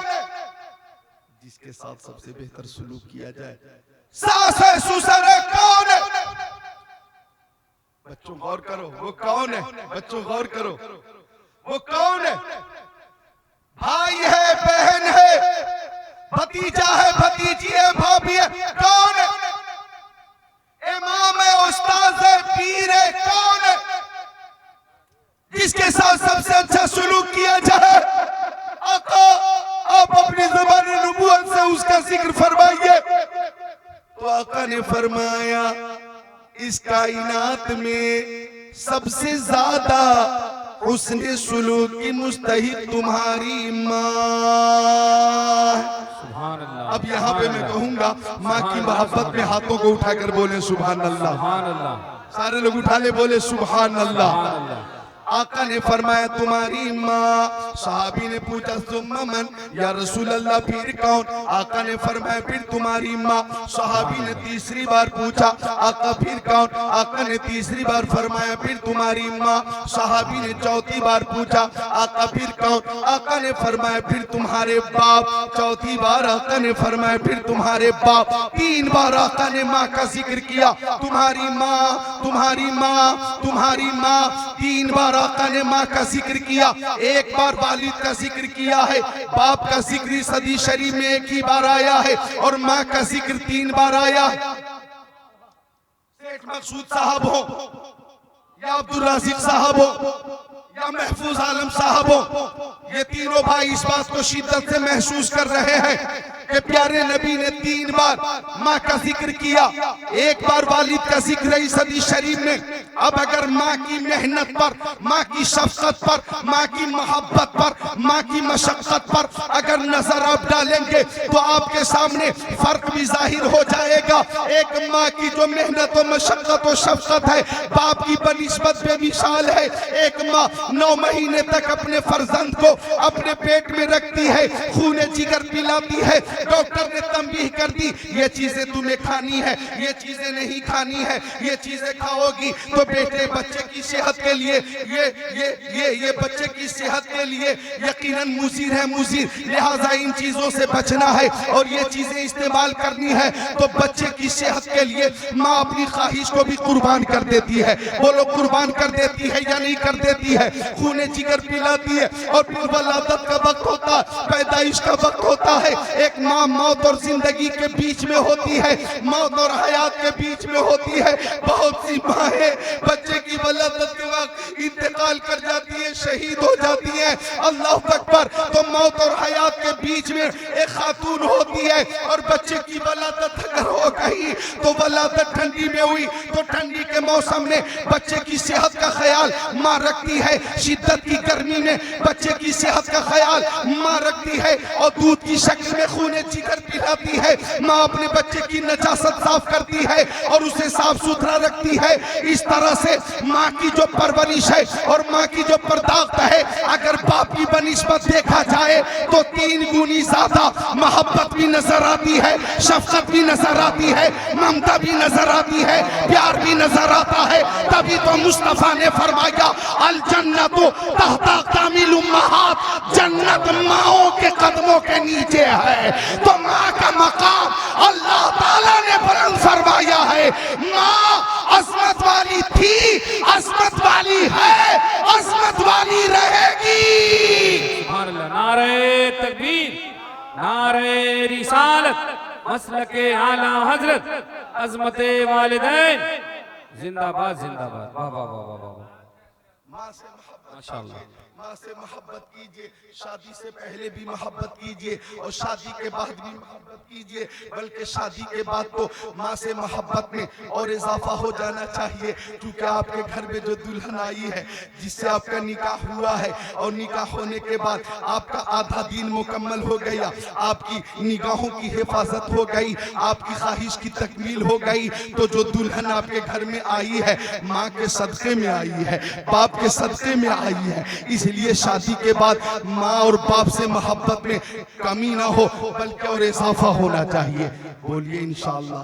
जिसके साथ सबसे बेहतर सुलूक किया जाए। सास है, ससुर है, कौन है? बच्चों गौर करो वो कौन है? बच्चों गौर करो वो कौन है? भाई है, बहन है, भतीजा है, भतीजी है, भाभी है, कौन है? इमाम है, उस्ताद है, पीर है, कौन है? जिसके साथ सबसे अच्छा सुलूक किया जाए। आका आप अपनी ज़बान नबूवत से उसका जिक्र फरमाइए। तो आका ने फरमाया इस कायनात में सबसे ज्यादा हुस्न सुलूक की मुस्तहिक तुम्हारी माँ। सुभान अल्लाह। अब यहाँ पे मैं कहूंगा माँ की मोहब्बत में हाथों को उठाकर बोले सुभान अल्लाह। सुभान अल्लाह। सारे लोग उठा ले बोले सुभान अल्लाह। सुभान अल्लाह। आका ने फरमाया तुम्हारी माँ। सहाबी ने पूछा सुम्मा मन, या रसूल अल्लाह फिर कौन? आका ने फरमाया फिर तुम्हारी माँ। सहाबी ने तीसरी बार पूछा आका फिर कौन? आका ने तीसरी बार फरमाया फिर तुम्हारी माँ। सहाबी ने चौथी बार पूछा आका फिर कौन? आका ने फरमाया फिर तुम्हारे बाप। चौथी बार आका ने फरमाया फिर तुम्हारे बाप। तीन बार आका ने माँ का जिक्र किया, तुम्हारी माँ, तुम्हारी माँ, तुम्हारी माँ। तीन बार आका ने माँ का जिक्र किया। एक बार वालिद का जिक्र किया है, बाप का जिक्र सदी शरीफ में एक ही बार आया है और माँ का जिक्र 3 बार आया है। सेठ मकसूद साहब हो या अब्दुल राज़िक साहब हो या महफूज आलम साहब हो, ये तीनों भाई इस बात को शिद्दत से महसूस कर रहे हैं कि प्यारे नबी ने 3 बार माँ का जिक्र किया, एक बार वालिद का जिक्र है इस हदीस शरीफ में। अब अगर माँ की मेहनत पर, माँ की शफकत पर, माँ की मोहब्बत पर, माँ की मशक्कत पर अगर नजर आप डालेंगे तो आपके सामने फर्क भी जाहिर हो जाएगा। एक माँ की जो मेहनत और मशक्कत और शफकत है, बाप की बनिस्बत बेमिसाल है। एक माँ 9 महीने तक अपने फर्जंद को अपने पेट में रखती है, खूने जिगर पिलाती है। डॉक्टर ने तंबीह कर दी ये चीजें तुम्हें खानी है, ये चीजें नहीं खानी है, ये चीजें खाओगी तो बेटे बच्चे की सेहत के लिए ये बच्चे की सेहत के लिए यकीनन मुजीर है, मुजीर, लिहाजा इन चीजों से बचना है और ये चीजें इस्तेमाल करनी है। तो बच्चे की सेहत के लिए माँ अपनी ख्वाहिश को भी कुर्बान कर देती है। बोलो कुर्बान कर देती है या नहीं कर देती है? खूने जिगर पिलाती है और फिर वलादत का वक्त होता, पैदाइश का वक्त होता है। एक माँ मौत और जिंदगी के बीच में होती है, मौत और हयात के बीच में होती है। बहुत सी माएँ बच्चे की वलादत के वक्त इंतकाल कर जाती है, शहीद हो जाती है। अल्लाह अकबर। तो मौत और हयात के बीच में एक खातून होती है और बच्चे की वलादत अगर हो गई तो वलादत ठंडी में हुई तो ठंडी के मौसम में बच्चे की सेहत का ख्याल माँ रखती है, शिद्दत की गर्मी में बच्चे की सेहत का ख्याल माँ रखती है और दूध की शक्ल में खूने जिगर पिलाती है। माँ अपने बच्चे की नजासत साफ करती है और उसे साफ सुथरा रखती है। इस तरह से माँ की जो परवरिश है और माँ की जो पर्दाश्त है, अगर बाप की बनिस्बत देखा जाए तो 3 गुनी ज्यादा मोहब्बत भी नजर आती है, शफकत भी नजर आती है, ममता भी नजर आती है, प्यार भी नजर आता है। तभी तो मुस्तफा ने फरमाया अल जन्नतु तहता अक़दामिल उम्महात, जन्नत माओं के कदमों के नीचे है। तो माँ का मकाम अल्लाह ताला ने बुलंद फरमाया है। माँ अज़मत वाली थी, अज़मत वाली है, अज़मत वाली रहेगी। सुभान अल्लाह। नारे तकबीर, नारे रिसालत, मसलके आला हजरत, अज़मते वालिदैन, जिंदाबाद जिंदाबाद। वाह वाह वाह वाह वाह। माँ से मोहब्बत माशाअल्लाह। माँ से मोहब्बत कीजिए, शादी से पहले भी मोहब्बत कीजिए और शादी के बाद भी मोहब्बत कीजिए, बल्कि शादी के बाद तो माँ से मोहब्बत में और इजाफा हो जाना चाहिए, क्योंकि आपके घर में जो दुल्हन आई है, जिससे आपका निकाह हुआ है, और निकाह होने के बाद आपका आधा दिन मुकम्मल हो गया, आपकी निगाहों की हिफाजत हो गई, आपकी ख्वाहिश की तकमील हो गई, तो जो दुल्हन आपके घर में आई है माँ के सदक़े में आई है, बाप के सदक़े में आई है। इसलिए शादी के बाद माँ और बाप से मोहब्बत में कमी ना हो, बल्कि और इजाफा होना चाहिए। बोलिए इंशाअल्लाह,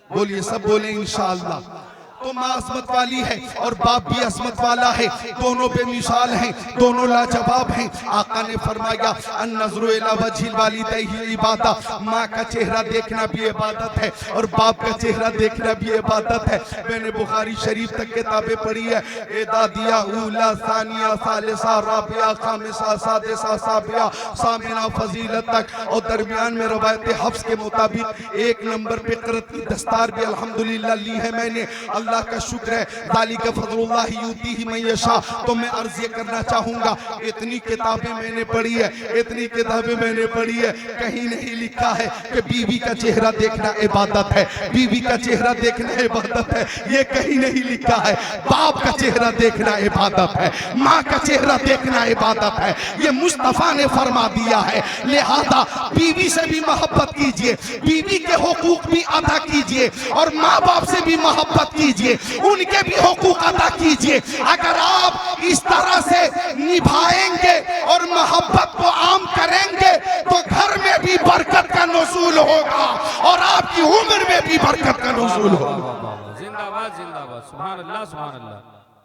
बोलिए, सब बोले इंशाअल्लाह। तो माँ अज़मत वाली है और बाप भी अज़मत वाला है, दोनों बेमिसाल हैं, दोनों लाजवाब हैं। आका ने फरमाया अन्नज़्रु इला वज्हिल वालिदैहि इबादत, माँ का चेहरा देखना भी इबादत है और बाप का चेहरा देखना भी इबादत है। मैंने बुखारी शरीफ तक किताबें पढ़ी है, एदादिया ऊला सानिया सालिसा राबिया खामिसा सादिसा साबिया सामिना फजीलत तक, और दरमियान में रवायत हफ्स के मुताबिक एक नंबर पे क़िरात की दस्तार भी अल्हम्दुलिल्लाह ली है मैंने। अल्लाह का शुक्र है, ज़ालिका फ़ज़लुल्लाह युतीही मन यशा। तो मैं अर्ज़ ये करना चाहूँगा, इतनी किताबें मैंने पढ़ी है, इतनी किताबें मैंने पढ़ी है, कहीं नहीं लिखा है कि बीवी का चेहरा देखना इबादत है, बीवी का चेहरा देखना इबादत है, ये कहीं नहीं लिखा है। बाप का चेहरा देखना इबादत है, माँ का चेहरा देखना इबादत है, ये मुस्तफ़ा ने फरमा दिया है। लिहाजा बीवी से भी मोहब्बत कीजिए, बीवी के हुकूक भी अदा कीजिए, और माँ बाप से भी मोहब्बत कीजिए, उनके भी हुकूक अदा कीजिए। अगर आप इस तरह से निभाएंगे और मोहब्बत को आम करेंगे तो घर में भी बरकत का नुज़ूल होगा और आपकी उम्र में भी बरकत का नुज़ूल होगा। जिंदाबाद जिंदाबाद, सुभान अल्लाह सुभान अल्लाह,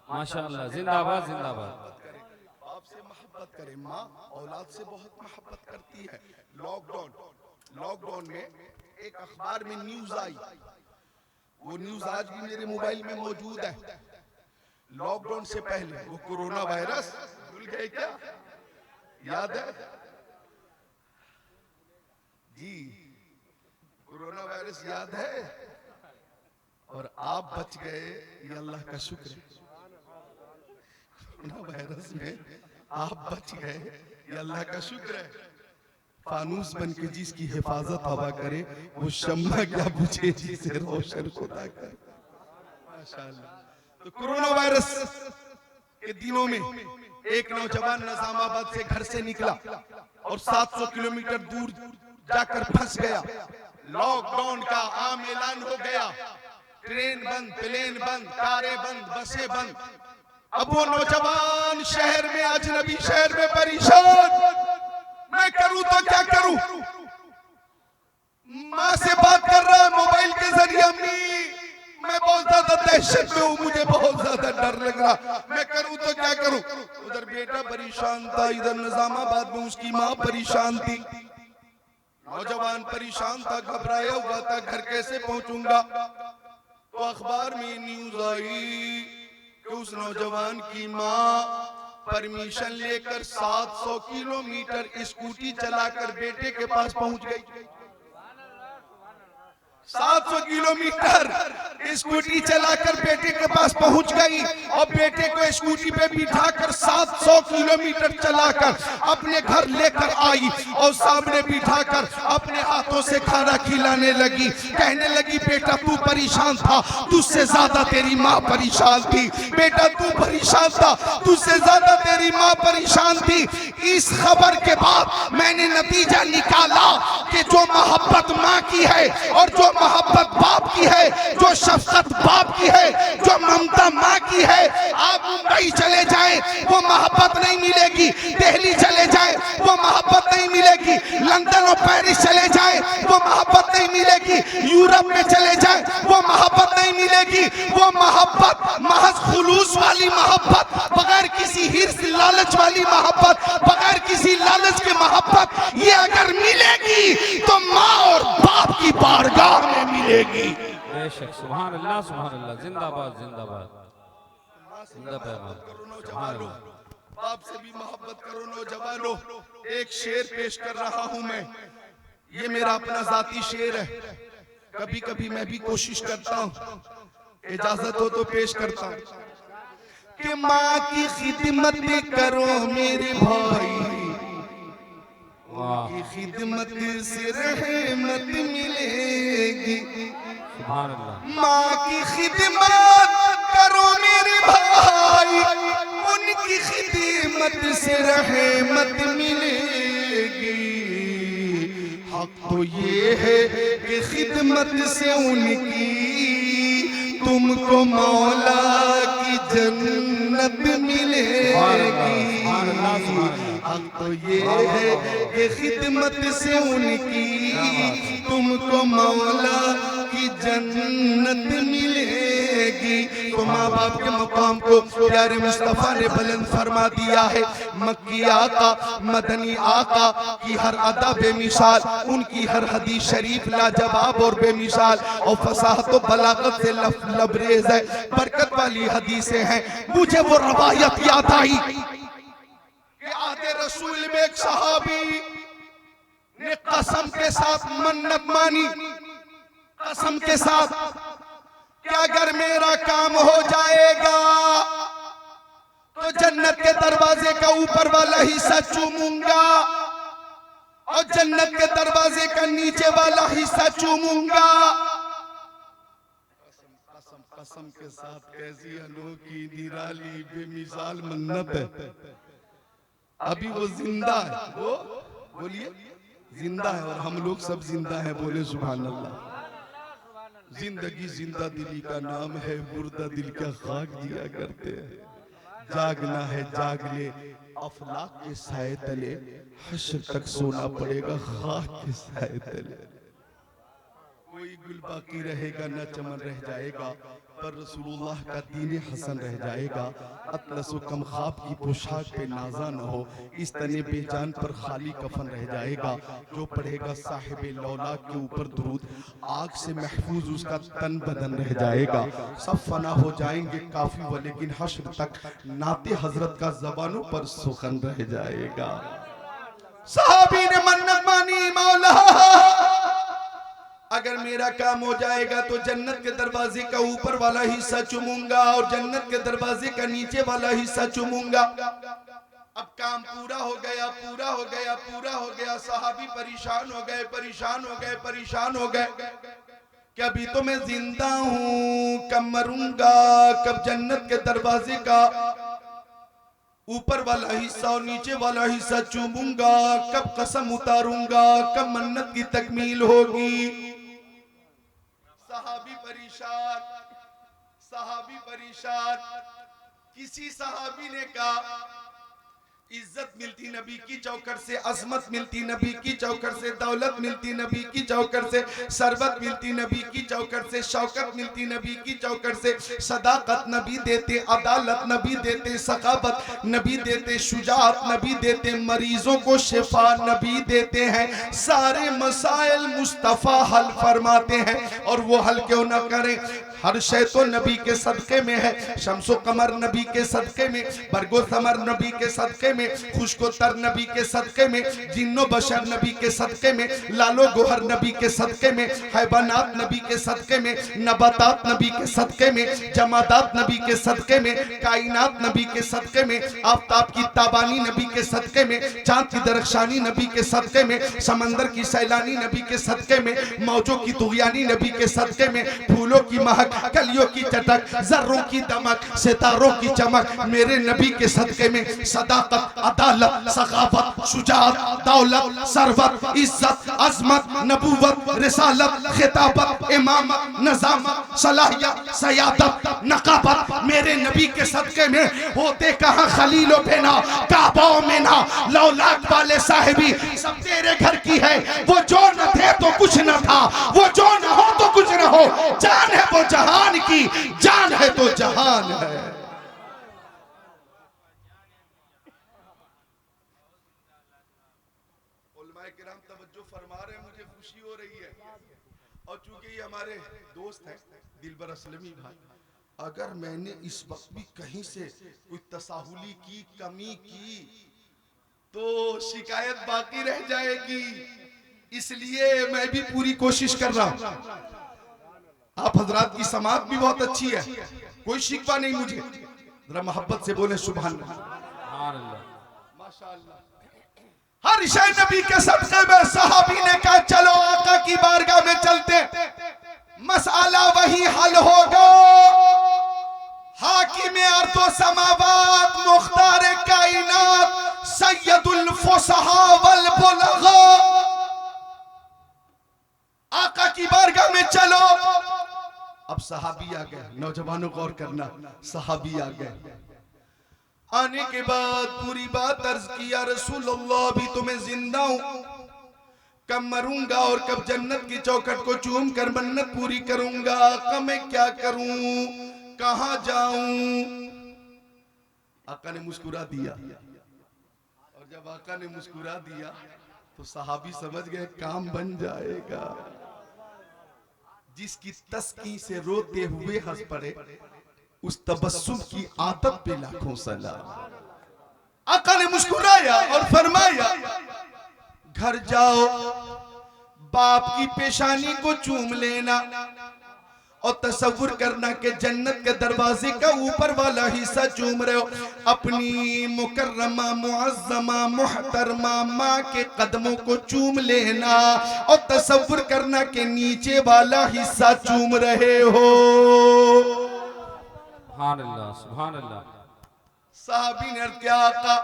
माशाअल्लाह, जिंदाबाद जिंदाबाद। बाप से मोहब्बत करें, माँ औलाद से बहुत मोहब्बत करती है। लॉकडाउन में एक अखबार में न्यूज आई, वो न्यूज आज भी मेरे मोबाइल में मौजूद है। लॉकडाउन से पहले वो कोरोना वायरस, भूल गए क्या? याद है जी? कोरोना वायरस याद है? और आप बच गए, ये अल्लाह का शुक्र है। कोरोना वायरस में आप बच गए, ये अल्लाह का शुक्र है। फानूस बन के जिसकी हिफाजत हवा करे, वो शम्मा क्या बुझे जिसे रोशन खुदा करे। माशाअल्लाह। तो कोरोना वायरस के दिनों में एक नौजवान निजामाबाद से घर से निकला और 700 किलोमीटर दूर जाकर फंस गया। लॉकडाउन का आम ऐलान हो गया, ट्रेन बंद, प्लेन बंद, कारें बंद, बसें बंद। अब वो नौजवान शहर में, अजनबी शहर में परेशान, मैं करूं तो क्या करूं? माँ से बात कर रहा है मोबाइल के जरिए, अम्मी मैं बहुत ज्यादा दहशत में हूँ, मुझे बहुत ज्यादा डर लग रहा, मैं करूं तो क्या करूं? उधर बेटा परेशान था, इधर निजामाबाद में उसकी माँ परेशान थी। नौजवान परेशान था, घबराया हुआ था, घर कैसे पहुंचूंगा? तो अखबार में न्यूज आई कि उस नौजवान की माँ परमिशन लेकर 700 किलोमीटर स्कूटी चलाकर बेटे के पास पहुंच गई। 700 किलोमीटर स्कूटी चलाकर बेटे के पास पहुंच गई और बेटे को स्कूटी पे बिठाकर 700 किलोमीटर चलाकर अपने घर लेकर आई और सामने बिठाकर अपने हाथों से खाना खिलाने लगी। कहने लगी, बेटा तू परेशान था, तुझसे ज्यादा तेरी माँ परेशान थी। बेटा तू परेशान था, तुझसे ज्यादा तेरी माँ परेशान थी। इस खबर के बाद मैंने नतीजा निकाला कि जो मोहब्बत माँ की है और जो मोहब्बत बाप की है, जो शफकत बाप की है, जो ममता माँ की है, आप मुंबई चले जाएं वो मोहब्बत नहीं मिलेगी, दिल्ली चले जाएं वो मोहब्बत नहीं मिलेगी, लंदन और पेरिस चले जाएं वो मोहब्बत नहीं मिलेगी, यूरोप में चले जाएं वो मोहब्बत नहीं मिलेगी। वो मोहब्बत महज खुलूस वाली मोहब्बत, बगैर किसी हिर्स लालच वाली मोहब्बत, बगैर किसी लालच के मोहब्बत, ये अगर मिलेगी तो माँ और बाप की बारगाह में मिलेगी। बेशक, सुभान अल्लाह सुभान अल्लाह, जिंदाबाद जिंदाबाद, जिंदाबाद। नौजवानों, बाप से भी मोहब्बत करो नौजवानों। एक शेर पेश कर रहा हूं मैं, ये मेरा अपना जाती शेर है। कभी कभी मैं भी कोशिश करता हूं, इजाजत हो तो पेश करता हूं। कि माँ की खिदमत करो मेरे भाई, वाह की खिदमत से रहमत मिलेगी। सुभान अल्लाह। माँ की खिदमत करो मेरे भाई, उनकी खिदमत से रहमत मिलेगी। हक तो ये है कि खिदमत से उनकी तुमको मौला की जन्नत मिलेगी। हक तो ये है कि खिदमत से उनकी तुमको मौला की जन्नत मिलेगी। तो माँ बाप के मकाम को प्यारे मुस्तफा ने बुलंद फरमा दिया है। मक्की आका मदनी आका की हर अदा बेमिसाल, उनकी हर हदीस शरीफ लाजवाब और बेमिसाल, और फसाहत और बलागत से लबरेज है, बरकत वाली हदीसें हैं। मुझे वो रवायत याद आई कि आधे रसूल में एक सहाबी ने कसम के साथ मन्नत मानी, कसम के साथ कि अगर मेरा काम हो जाएगा तो जन्नत के दरवाजे का ऊपर वाला हिस्सा चूमूंगा और जन्नत के दरवाजे का नीचे वाला हिस्सा चूमूंगा। कसम के साथ कैसी अनोखी निराली बेमिसाल मन्नत है। अभी वो जिंदा है, वो बोलिए जिंदा है, और हम लोग सब जिंदा हैं। बोले सुभान अल्लाह। जिंदगी जिंदा दिली का नाम है, मुर्दा दिल का खाक दिया करते हैं। जागना है जाग ले अफलाक के साए तले, हश्र तक सोना पड़ेगा खाक के साए तले। कोई गुल बाकी रहेगा न चमन रह जाएगा, पर रसूलुल्लाह का दीन हसन रह जाएगा। अतलसो कम ख्वाब की पोशाक पे नाजा न हो, इस तने बेजान पर खाली कफन रह जाएगा। जो पढ़ेगा साहिबे लौलाक के ऊपर दुरूद, आग से महफूज उसका तन बदन रह जाएगा। सब फना हो जाएंगे काफी वो, लेकिन हश्र तक नाते हजरत का जबानों पर सुखन रह जाएगा। सहाबी ने मन्नत मानी, मौला अगर मेरा काम हो जाएगा तो जन्नत के दरवाजे का ऊपर वाला हिस्सा चूमूंगा और जन्नत के दरवाजे का नीचे वाला हिस्सा चूमूंगा। अब काम पूरा हो गया, पूरा हो गया, पूरा हो गया। सहाबी परेशान हो गए, परेशान हो गए, परेशान हो गए कि अभी तो मैं जिंदा हूं, कब मरूंगा, कब जन्नत के दरवाजे का ऊपर वाला हिस्सा और नीचे वाला हिस्सा चूमूंगा, कब कसम उतारूंगा, कब मन्नत की तकमील होगी। सहाबी परेशान, सहाबी परेशान। किसी सहाबी ने कहा इज्जत मिलती नबी की चौखट से, अजमत मिलती नबी की चौखट से, दौलत मिलती नबी की चौखट से, सरबत मिलती नबी की चौखट से, शौकत मिलती नबी की चौखट से। सदाकत नबी देते, अदालत नबी देते, सखावत नबी देते, शुजाअत नबी देते, मरीजों को शिफा नबी देते हैं। सारे मसाइल मुस्तफ़ा हल फरमाते हैं, और वो हल क्यों ना करें। हर शय तो नबी के सदके में है। शम्सो कमर नबी के सदके में, बरगो समर नबी के सदके में, खुशको तर नबी के सदके में, जिन्नो बशर नबी के सदके में, लालो गोहर नबी के सदके में, हैवानात नबी के सदके में, नबातात नबी के सदके में, जमादात नबी के सदके में, कायनात नबी के सदके में, आफ्ताब की ताबानी नबी के सदके में, चांद की दरख्शानी नबी के सदके में, समंदर की सैलानी नबी के सदके में, मौजों की तुगयानी नबी के सदके में, फूलों की महक, कलियों की चटक, जर्रों की दमक, सितारों की चमक, मेरे नबी के सदके में। सदाकत, अदालत, सखावत, शुजाअत, दौलत, सरवत, इज्जत, अजमत, नबूवत, रिसालत, खिताबत, इमामत, नजामत, सलाहियत, सयादत, नकाबत, मेरे नबी के सदके में। होते कहाँ खलीलो बेना, काबाओ में ना, लौलाक वाले साहिबी सब तेरे घर की है। वो जो न थे तो कुछ न था, वो जो न हो तो कुछ न हो। जान है वो जहान की, जान है तो जहान है। उलमाए किराम तवज्जो फरमा रहे हैं, मुझे खुशी हो रही है। और चूंकि ये हमारे दोस्त हैं दिलबर असलमी भाई, अगर मैंने इस वक्त भी कहीं से कोई तसाहुली की, कमी की, तो शिकायत बाकी रह जाएगी। इसलिए मैं भी पूरी कोशिश कर रहा हूं। आप हजरात की समात भी बहुत अच्छी है, कोई शिकवा नहीं मुझे, जरा मोहब्बत से बोले सुभान अल्लाह। सुभान अल्लाह। हर शय नबी के सदक़े में सहाबी ने कहा चलो आका की बारगाह में चलते, मसला वही हल होगा। हाकिम अर्दो समावात मुख्तार कायनात सैयदुल फुसहा वल बुलगा, आका की बारगाह में चलो। अब सहाबी आ गए, नौजवानों को और करना, सहाबी आ गए। आने के बाद पूरी बात अर्ज किया, रसूलुल्लाह अभी तो मैं जिंदा हूं, कब मरूंगा और कब जन्नत की चौखट को चूम कर मन्नत पूरी करूंगा। आका मैं क्या करूं, कहां जाऊं? आका ने मुस्कुरा दिया, और जब आका ने मुस्कुरा दिया तो सहाबी समझ गए काम बन जाएगा। जिसकी तस्की से रोते हुए हंस पड़े, उस तबस्सुम की आदत पे लाखों सलाम। आका ने मुस्कुराया और फरमाया घर जाओ, बाप की पेशानी को चूम लेना और तसव्वुर करना कि जन्नत के दरवाजे का ऊपर वाला हिस्सा चूम रहे हो। अपनी मुकर्रमा मुअज़्ज़मा मुहतरमा माँ के कदमों को चूम लेना और तसव्वुर करना कि नीचे वाला हिस्सा चूम रहे हो। सुभान अल्लाह, सुभान अल्लाह। साहबी ने अर्ज़ किया आका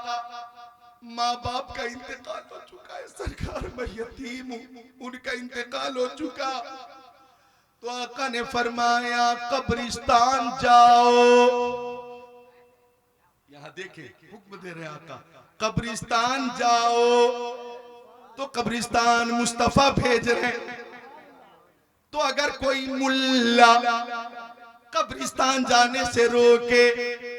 माँ बाप का इंतकाल हो चुका है सरकार, मैं यतीम हूँ, उनका इंतकाल हो चुका। तो आका ने फरमाया कब्रिस्तान जाओ। यहाँ देखे हुक्म दे रहे आका, कब्रिस्तान जाओ। तो कब्रिस्तान मुस्तफा भेज रहे। तो अगर कोई मुल्ला कब्रिस्तान जाने से रोके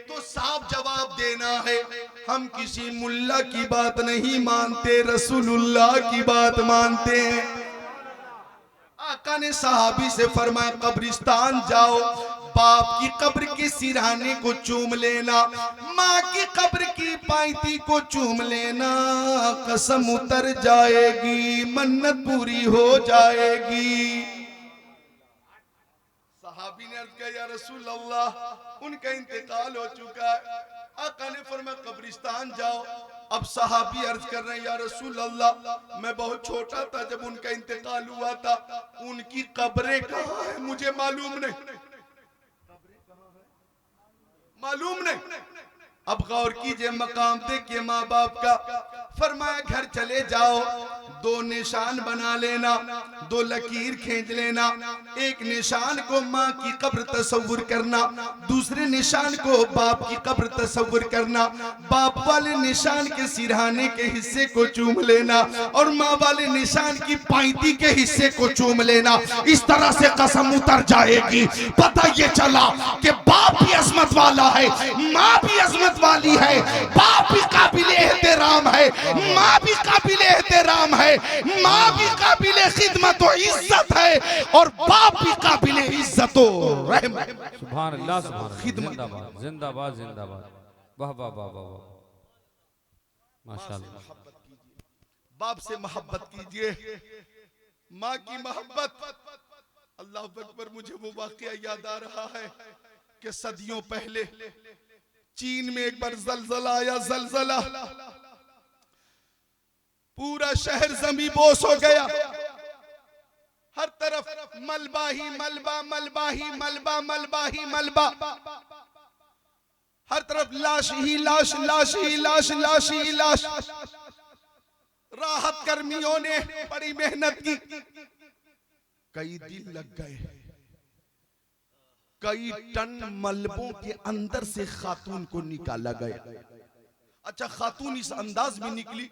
तो साफ जवाब देना है हम किसी मुल्ला की बात नहीं मानते, रसूलुल्लाह की बात मानते हैं। आका ने सहाबी से फरमाया कब्रिस्तान जाओ, बाप की कब्र के सिरहाने को चूम लेना, माँ की कब्र की पायती को चूम लेना, कसम उतर जाएगी, मन्नत पूरी हो जाएगी। सहाबी ने अर्ज किया या रसूल अल्लाह उनका इंतकाल हो चुका है। आका ने फरमाया कब्रिस्तान जाओ। अब सहाबी अर्ज कर रहे हैं या रसूल अल्लाह मैं बहुत छोटा था जब उनका इंतकाल हुआ था, उनकी कब्रें कहाँ है मुझे मालूम नहीं, मालूम नहीं। अब गौर कीजिए, मकाम देखिए माँ बाप का। फरमाया घर चले जाओ, दो निशान बना लेना, दो लकीर खींच लेना। एक निशान को माँ की कब्र तस्वुर करना, दूसरे निशान को बाप की कब्र तस्वुर करना। बाप वाले निशान के सिरहाने के हिस्से को चूम लेना और माँ वाले निशान की पायती के हिस्से को चूम लेना। इस तरह से कसम उतर जाएगी। पता ये चला कि बाप भी अजमत वाला है, माँ भी अजमत वाली है, बाप भी काबिले एहतराम है, माँ भी काबिले एहतराम है, माँ भी काबिले खिदमत और इज्जत है और बाप भी काबिले इज्जत और रहम है। सुभान अल्लाह, सुभान अल्लाह। जिंदाबाद, जिंदाबाद, जिंदाबाद। वाह वाह वाह वाह वाह, माशाअल्लाह। बाप से मोहब्बत कीजिए, माँ की मोहब्बत। अल्लाह अकबर, मुझे वो वाकया याद आ रहा है कि सदियों पहले चीन में एक बार जलजला आया। जलजला पूरा शहर जमी बोस हो गया, हर तरफ मलबा ही मलबा, मलबा ही मलबा, मलबा ही मलबा, हर तरफ लाश ही लाश, लाश ही लाश, लाश ही लाश। राहत कर्मियों ने बड़ी मेहनत की, कई दिन लग गए, कई टन मलबों के अंदर से खातून को निकाला गया। अच्छा, खातून इस अंदाज में निकली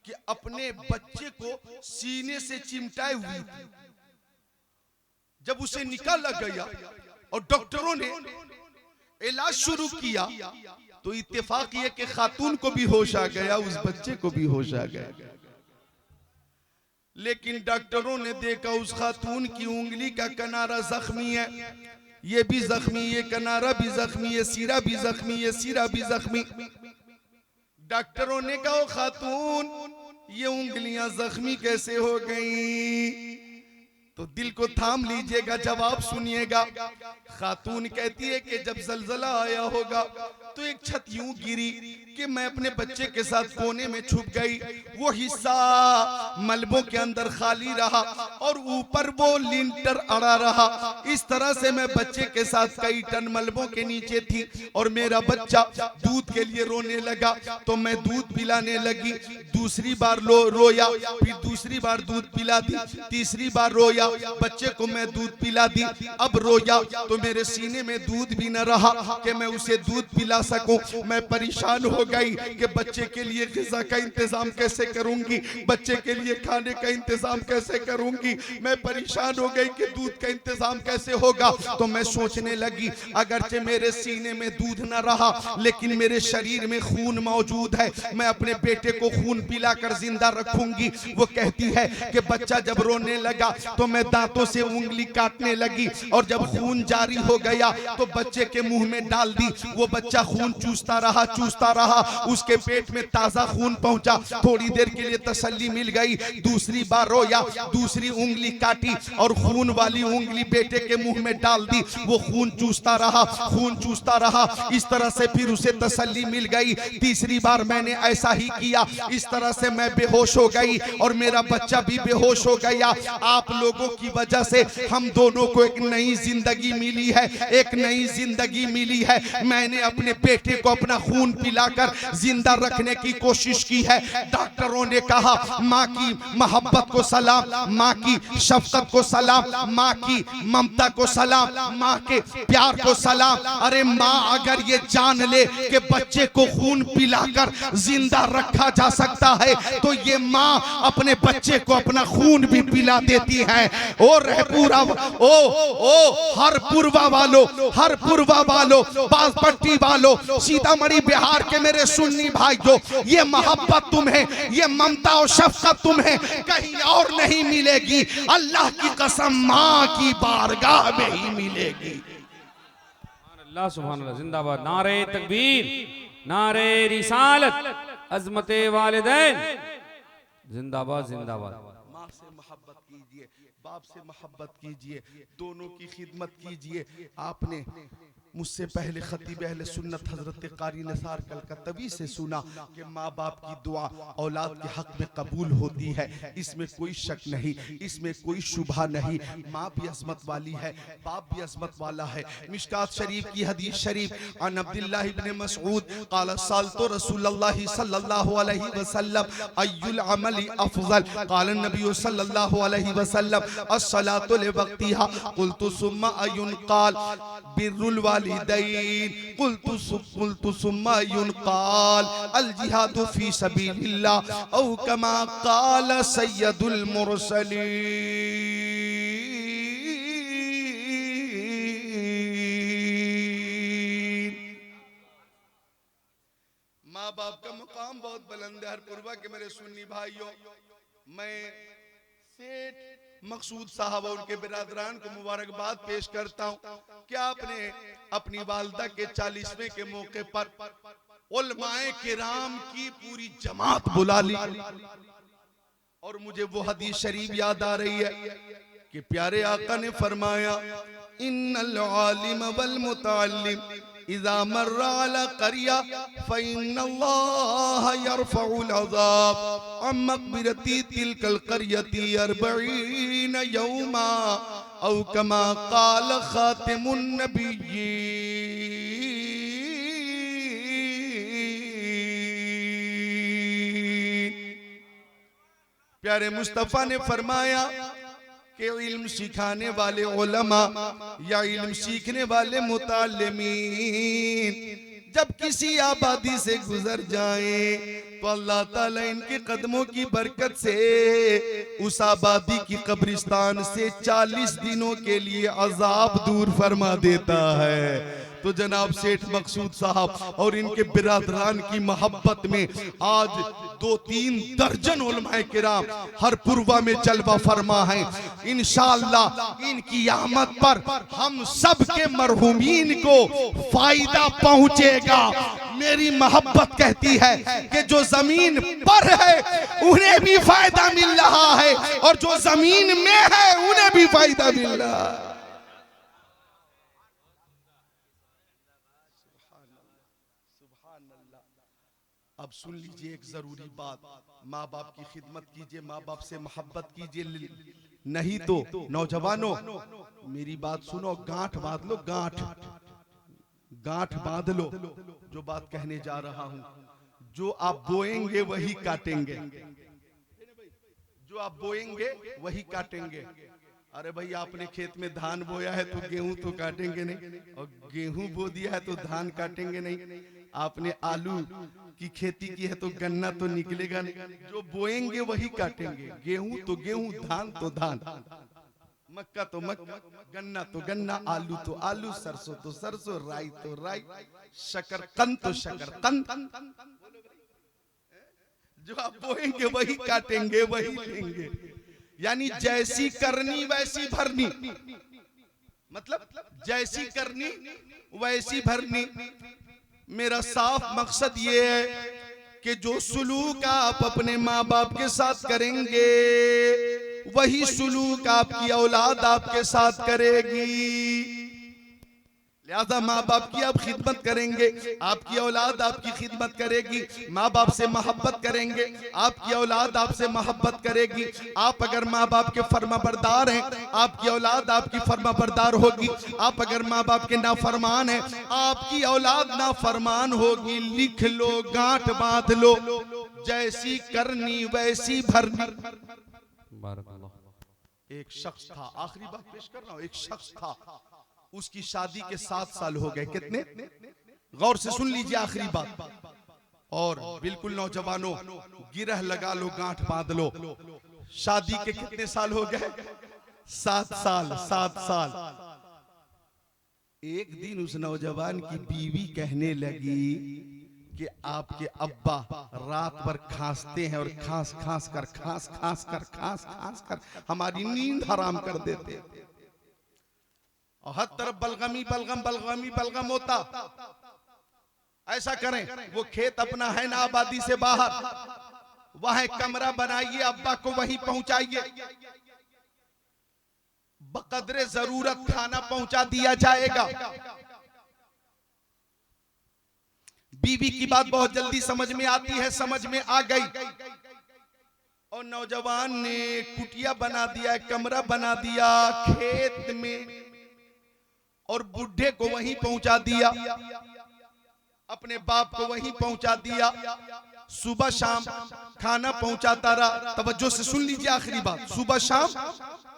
कि अपने बच्चे को सीने से चिमटाए हुई थी। जब उसे निकाला गया और डॉक्टरों ने इलाज शुरू किया तो इत्तेफाक ये कि खातून को भी होश आ गया, उस बच्चे को भी होश आ गया। लेकिन डॉक्टरों ने देखा उस खातून की उंगली का किनारा जख्मी है, ये भी जख्मी, ये किनारा भी जख्मी है, सिरा भी जख्मी है, सिरा भी जख्मी। डॉक्टरों ने कहा खातून ये उंगलियां जख्मी कैसे हो गई? तो दिल को थाम लीजिएगा, जवाब सुनिएगा। खातून कहती है कि जब जलजला आया होगा तो एक छत यूं गिरी कि मैं अपने बच्चे के साथ कोने में छुप गई। वो हिस्सा मलबों के अंदर खाली रहा और ऊपर वो लिंटर अड़ा रहा। इस तरह से मैं बच्चे के साथ कई टन मलबों के नीचे थी और मेरा बच्चा दूध के लिए रोने लगा तो मैं दूध पिलाने लगी। दूसरी बार रोया, फिर दूसरी बार दूध पिला दी, तीसरी बार रोया, बच्चे को मैं दूध पिला दी। अब रोया तो मेरे सीने में दूध भी न रहा कि मैं उसे दूध पिला सकूं। मैं परेशान हो गई कि बच्चे के लिए ग़िज़ा का इंतजाम कैसे करूंगी, बच्चे के लिए खाने का इंतजाम कैसे करूंगी। मैं परेशान हो गई कि दूध का इंतजाम कैसे होगा। तो मैं सोचने लगी अगरचे मेरे सीने में दूध न रहा लेकिन मेरे शरीर में खून मौजूद है, मैं अपने बेटे को खून पिलाकर जिंदा रखूंगी। वो कहती है कि बच्चा जब रोने लगा तो मैं दांतों से उंगली काटने लगी और जब खून जारी हो गया तो बच्चे के मुंह में डाल दी। वो बच्चा खून चूसता रहा, उसके पेट में ताजा खून पहुंचा। थोड़ी देर के लिए तसल्ली मिल गई। दूसरी बार रोया, दूसरी उंगली काटी और खून वाली उंगली बेटे के मुंह में डाल दी। वो खून चूसता रहा। इस तरह से फिर उसे तसल्ली मिल गई। तीसरी बार मैंने ऐसा ही किया। इस तरह से मैं बेहोश हो गई और मेरा बच्चा भी बेहोश हो गया। आप लोगों की वजह से हम दोनों को एक नई जिंदगी मिली है, एक नई जिंदगी मिली है। मैंने अपने बेटे को अपना खून पिलाकर जिंदा रखने की कोशिश की है। डॉक्टरों ने कहा माँ की मोहब्बत को सलाम, माँ की शफकत को सलाम, माँ की ममता को सलाम, माँ के प्यार को सलाम। अरे माँ अगर ये जान ले कि बच्चे को खून पिलाकर जिंदा रखा जा सकता है तो ये माँ अपने बच्चे को अपना खून भी पिला देती है। और हर पुरवा वालों, बागपट्टी वालों, सीतामढ़ी बिहार के मेरे सुन्नी भाइयों, ये मोहब्बत तुम्हें, ये ममता और शफकत तुम्हें कहीं और नहीं मिलेगी। अल्लाह की कसम माँ की बारगाह में ही मिलेगी। अल्लाह सुभान अल्लाह, जिंदाबाद। नारे तकबीर, नारे रिसालत, अज़मते वालिदैन, जिंदाबाद जिंदाबाद। माँ से मोहब्बत कीजिए, बाप से मोहब्बत कीजिए, दोनों की खिदमत कीजिए। आपने मुझसे पहले खतीब अहले सुन्नत हजरत कारी निसार कलकत्तवी से सुना कि माँ बाप की दुआ औलाद के हक में कबूल होती है। इसमें कोई शक नहीं, इसमें कोई शुबहा नहीं। माँ भी अज़मत वाली है, बाप भी अज़मत वाला है। मिशकात शरीफ की हदीस शरीफ अन अब्दुल्लाह इब्न मसऊद क़ाल सअलतु रसूलल्लाह सल्लल्लाहु अलैहि वसल्लम अय्युल अमली अफ़ज़ल क़ाल नबी सल्लल्लाहु अलैहि वसल्लम अस्सलातु लिवक्तिहा क़ुल्तु सुम्मा अय्युन क़ाल बिर्रुल वालिदैन क़ुल्तु सुम्मा अय्युन क़ाल अल जिहादु फ़ी सबीलिल्लाह औ कमा क़ाल सय्यदुल मुरसलीन। माँ बाप का मुकाम बहुत बुलंद है। हर पुरवा के मेरे सुन्नी भाइयों, मैं सेठ मकसूद साहब और उनके बिरादरान को मुबारकबाद पेश करता हूँ। क्या आपने अपनी वालदा के 40वें के मौके पर उलमाए किराम की पूरी जमात बुला ली। और मुझे वो हदीस शरीफ याद आ रही है कि प्यारे आका ने फरमाया इन्नल आलिम वल मुतअल्लिम इज़ा मर्रा अला क़रिया फ़इन्नल्लाह यरफ़उल अज़ाब अम मक़बिरती तिलकल क़रियती 40 यौमा औ कमा क़ाल ख़ातिमुन नबिय्यीन। प्यारे मुस्तफ़ा ने फरमाया कि इल्म सिखाने वाले उलमा या इल्म सीखने वाले मुताल्लिमीन जब किसी आबादी से गुजर जाए तो अल्लाह ताला इनके कदमों की बरकत से उस आबादी की कब्रिस्तान से 40 दिनों के लिए अजाब दूर फरमा देता है। तो जनाब सेठ मकसूद साहब और इनके बिरादरान की मोहब्बत में आज 2-3 दर्जन उलमाए किराम हर पुरवा में जलवा फरमा है। इंशाअल्लाह इनकी आमद पर हम सब के मरहूमीन को फायदा पहुंचेगा। मेरी मोहब्बत कहती है कि जो जमीन पर है उन्हें भी फायदा मिल रहा है और जो जमीन में है उन्हें भी फायदा मिल रहा है। अब सुन लीजिए एक जरूरी बात, माँ बाप की खिदमत कीजिए, माँ बाप से मोहब्बत कीजिए, नहीं तो नौजवानों मेरी बात सुनो, गांठ बांध लो, गांठ बांध लो। जो बात कहने जा रहा हूं, जो आप बोएंगे वही काटेंगे, जो आप बोएंगे वही काटेंगे। अरे भाई आपने खेत में धान बोया है तो गेहूं तो काटेंगे नहीं, और गेहूं बो दिया है तो धान काटेंगे नहीं। आपने आलू की खेती की है तो गन्ना तो निकलेगा नहीं, जो बोएंगे वही काटेंगे। गेहूं तो गेहूं, धान तो धान, मक्का तो मक्का, गन्ना तो गन्ना, आलू तो आलू, सरसों तो सरसों, राई तो राई, शकरकंद तो शकरकंद। जो आप बोएंगे वही काटेंगे, वही लेंगे। यानी जैसी करनी वैसी भरनी, मतलब जैसी करनी वैसी भरनी। मेरा साफ मकसद ये है कि जो सुलूक आप अपने माँ बाप के साथ करेंगे वही सुलूक आपकी औलाद आपके साथ करेगी। लिहाजा माँ बाप की आप खिदमत करेंगे, आपकी औलाद आपकी खिदमत करेगी। माँ बाप से मोहब्बत करेंगे, आपकी औलाद आपसे मोहब्बत करेगी। आप अगर माँ बाप के फर्माबरदार हैं, आपकी औलाद आपकी फर्माबरदार होगी। आप अगर माँ बाप के नाफरमान हैं, आपकी औलाद नाफरमान होगी। लिख लो, गांठ बांध लो, जैसी करनी वैसी भरनी। एक शख्स था, आखिरी बात पेश कर रहा हूं, एक शख्स था, उसकी शादी के 7 साल हो गए। कितने? गौर से सुन लीजिए आखिरी बात, और बिल्कुल नौजवानों गिरह लगा लो, गांठ बांध लो। शादी के कितने साल हो गए? 7 साल। 7 साल। एक दिन उस नौजवान की बीवी कहने लगी कि आपके अब्बा रात भर खांसते हैं और खांस खांस कर हमारी नींद हराम कर देते, और हर तरफ बलगमी बलगम बलगमी बलगम होता। ऐसा करें, वो खेत अपना है ना आबादी से बाहर, वहां कमरा बनाइए, अब्बा को वहीं पहुंचाइए, बकदरे जरूरत खाना पहुंचा दिया जाएगा। बीवी की बात बहुत जल्दी समझ में आती है, समझ में आ गई, और नौजवान ने कुटिया बना दिया, कमरा बना दिया खेत में, और बुढ़े को वहीं पहुंचा दिया, अपने बाप को वहीं पहुंचा दिया। सुबह शाम खाना पहुंचाता रहा। तवज्जो से सुन लीजिए आखिरी बात, सुबह शाम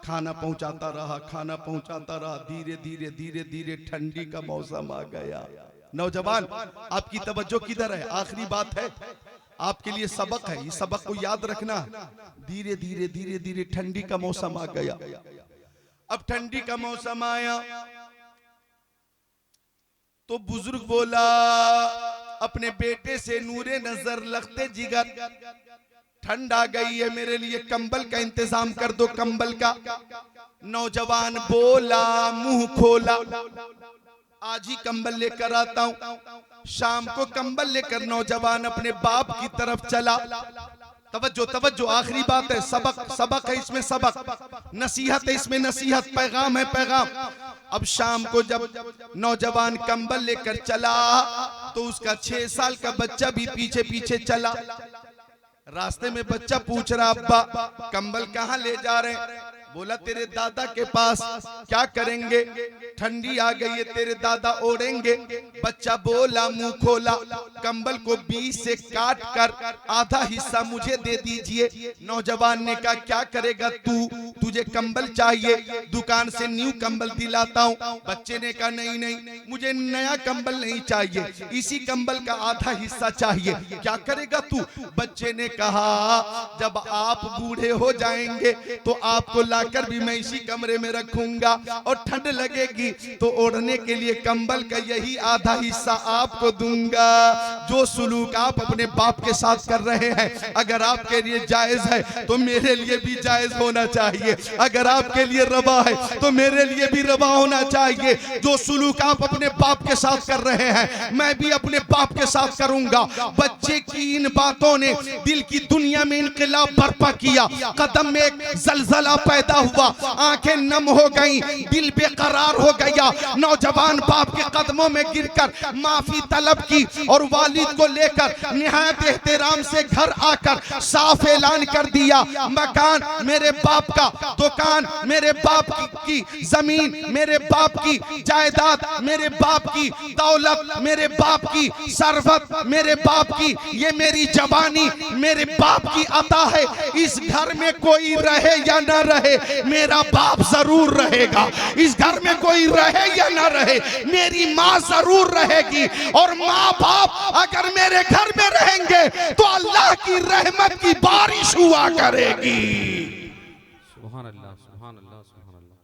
खाना पहुंचाता रहा, खाना पहुंचाता रहा। धीरे धीरे धीरे धीरे ठंडी का मौसम आ गया। नौजवान आपकी तवज्जो किधर है? आखिरी बात है, आपके लिए सबक है, इस सबक को याद रखना। धीरे धीरे धीरे धीरे ठंडी का मौसम आ गया। अब ठंडी का मौसम आया तो बुजुर्ग बोला अपने बेटे से, नूरे नजर लगते जिगर, ठंड आ गई है, मेरे लिए कंबल का इंतजाम कर दो, कंबल का। नौजवान बोला, मुंह खोला, आज ही कंबल लेकर आता हूं। शाम को कंबल लेकर नौजवान अपने बाप की तरफ चला। तवज्जो तवज्जो, आखिरी बात है, सबक सबक है इसमें, सबक नसीहत है इसमें, नसीहत, पैगाम है, पैगाम। अब शाम को जब नौजवान कंबल लेकर चला तो उसका 6 साल का बच्चा भी पीछे पीछे चला। रास्ते में बच्चा पूछ रहा, अब्बा कंबल कहाँ ले जा रहे हैं? बोला तेरे दादा के पास। क्या करेंगे? ठंडी आ गई है, तेरे दादा ओढ़ेंगे। बच्चा बोला, मुंह खोला, कंबल को 20 से काट कर आधा हिस्सा मुझे दे दीजिए। नौजवान ने कहा क्या करेगा तू? तुझे कंबल चाहिए? दुकान से न्यू कंबल दिलाता हूँ। बच्चे ने कहा नहीं नहीं, मुझे नया कंबल नहीं चाहिए, इसी कंबल का आधा हिस्सा चाहिए। क्या करेगा तू? बच्चे ने कहा जब आप बूढ़े हो जाएंगे तो आपको ला लाकर भी मैं इसी कमरे में रखूंगा, और ठंड लगेगी तो ओढ़ने के लिए कंबल का यही आधा हिस्सा आपको दूंगा। जो सुलूक आप अपने बाप के साथ कर रहे हैं, अगर आपके लिए जायज है तो मेरे लिए भी जायज होना चाहिए। अगर आपके लिए रवा है तो मेरे लिए भी रवा होना चाहिए। जो सुलूक आप अपने बाप के साथ कर रहे हैं, मैं भी अपने बाप के साथ करूंगा। बच्चे की इन बातों ने दिल की दुनिया में इनकलाब बर्पा किया। कदम में एक जलजला पैदा हुआ, आंखें नम हो गईं, दिल बेकरार हो गया। नौजवान बाप के कदमों में गिरकर माफी तलब की और वालिद को लेकर निहायत एहतराम से घर आकर साफ ऐलान कर दिया, मकान मेरे बाप का, दुकान मेरे बाप की, जमीन मेरे बाप की, जायदाद मेरे बाप की, दौलत मेरे बाप की, सरवत मेरे बाप की, ये मेरी जवानी मेरे बाप की अता है। इस घर में कोई रहे या ना रहे, मेरा बाप जरूर रहेगा। इस घर में कोई रहे या ना रहे, मेरी माँ जरूर रहेगी। और माँ बाप अगर मेरे घर में रहेंगे तो अल्लाह की रहमत की बारिश हुआ करेगी। सुभान अल्लाह, सुभान अल्लाह, सुभान अल्लाह।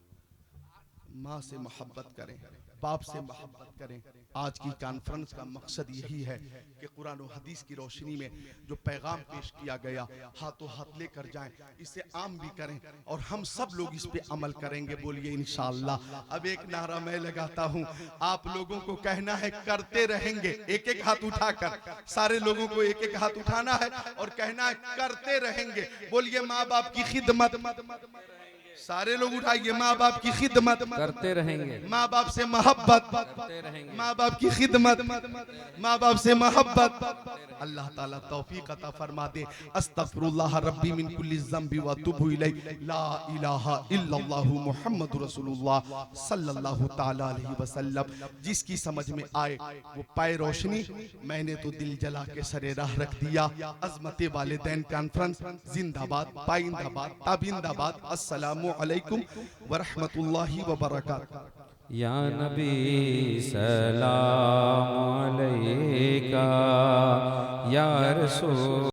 माँ से मोहब्बत करें, बाप से मोहब्बत करें। आज की कॉन्फ्रेंस का मकसद यही है कि कुरान और हदीस की रोशनी में जो पैगाम पेश किया गया हाथों हाथ लेकर जाएं, इसे आम भी करें और हम सब लोग इस पे अमल करेंगे। बोलिए इंशाअल्लाह। अब एक नारा मैं लगाता हूं, आप लोगों को कहना है करते रहेंगे। एक एक हाथ उठाकर सारे लोगों को एक एक हाथ उठाना है और कहना है करते रहेंगे। बोलिए माँ बाप की खिदमत, सारे लोग उठाइए, माँ बाप की खिदमत करते रहेंगे, माँ बाप से मोहब्बत करते रहेंगे, माँ बाप की खिदमत, माँ बाप से मोहब्बत। अल्लाह ताला तौफीक अता फरमा दे। अस्तगफिरुल्लाह रब्बी मिन कुल्लि ज़ंबि व अतूबु इलैहि, ला इलाहा इल्लल्लाहु मुहम्मदुर रसूलुल्लाह सल्लल्लाहु ताला अलैहि वसल्लम। जिसकी समझ में आए वो पाए रोशनी। मैंने तो दिल जला के सरे राह रख दिया। अज़मत वालिदैन कॉन्फ्रेंस जिंदाबाद, पाइंदाबाद, ताबिंदाबाद। अस्सलामु अलैकुम व रहमतुल्लाहि व बरकातहू। या नबी सलाम अलैका, या रसूल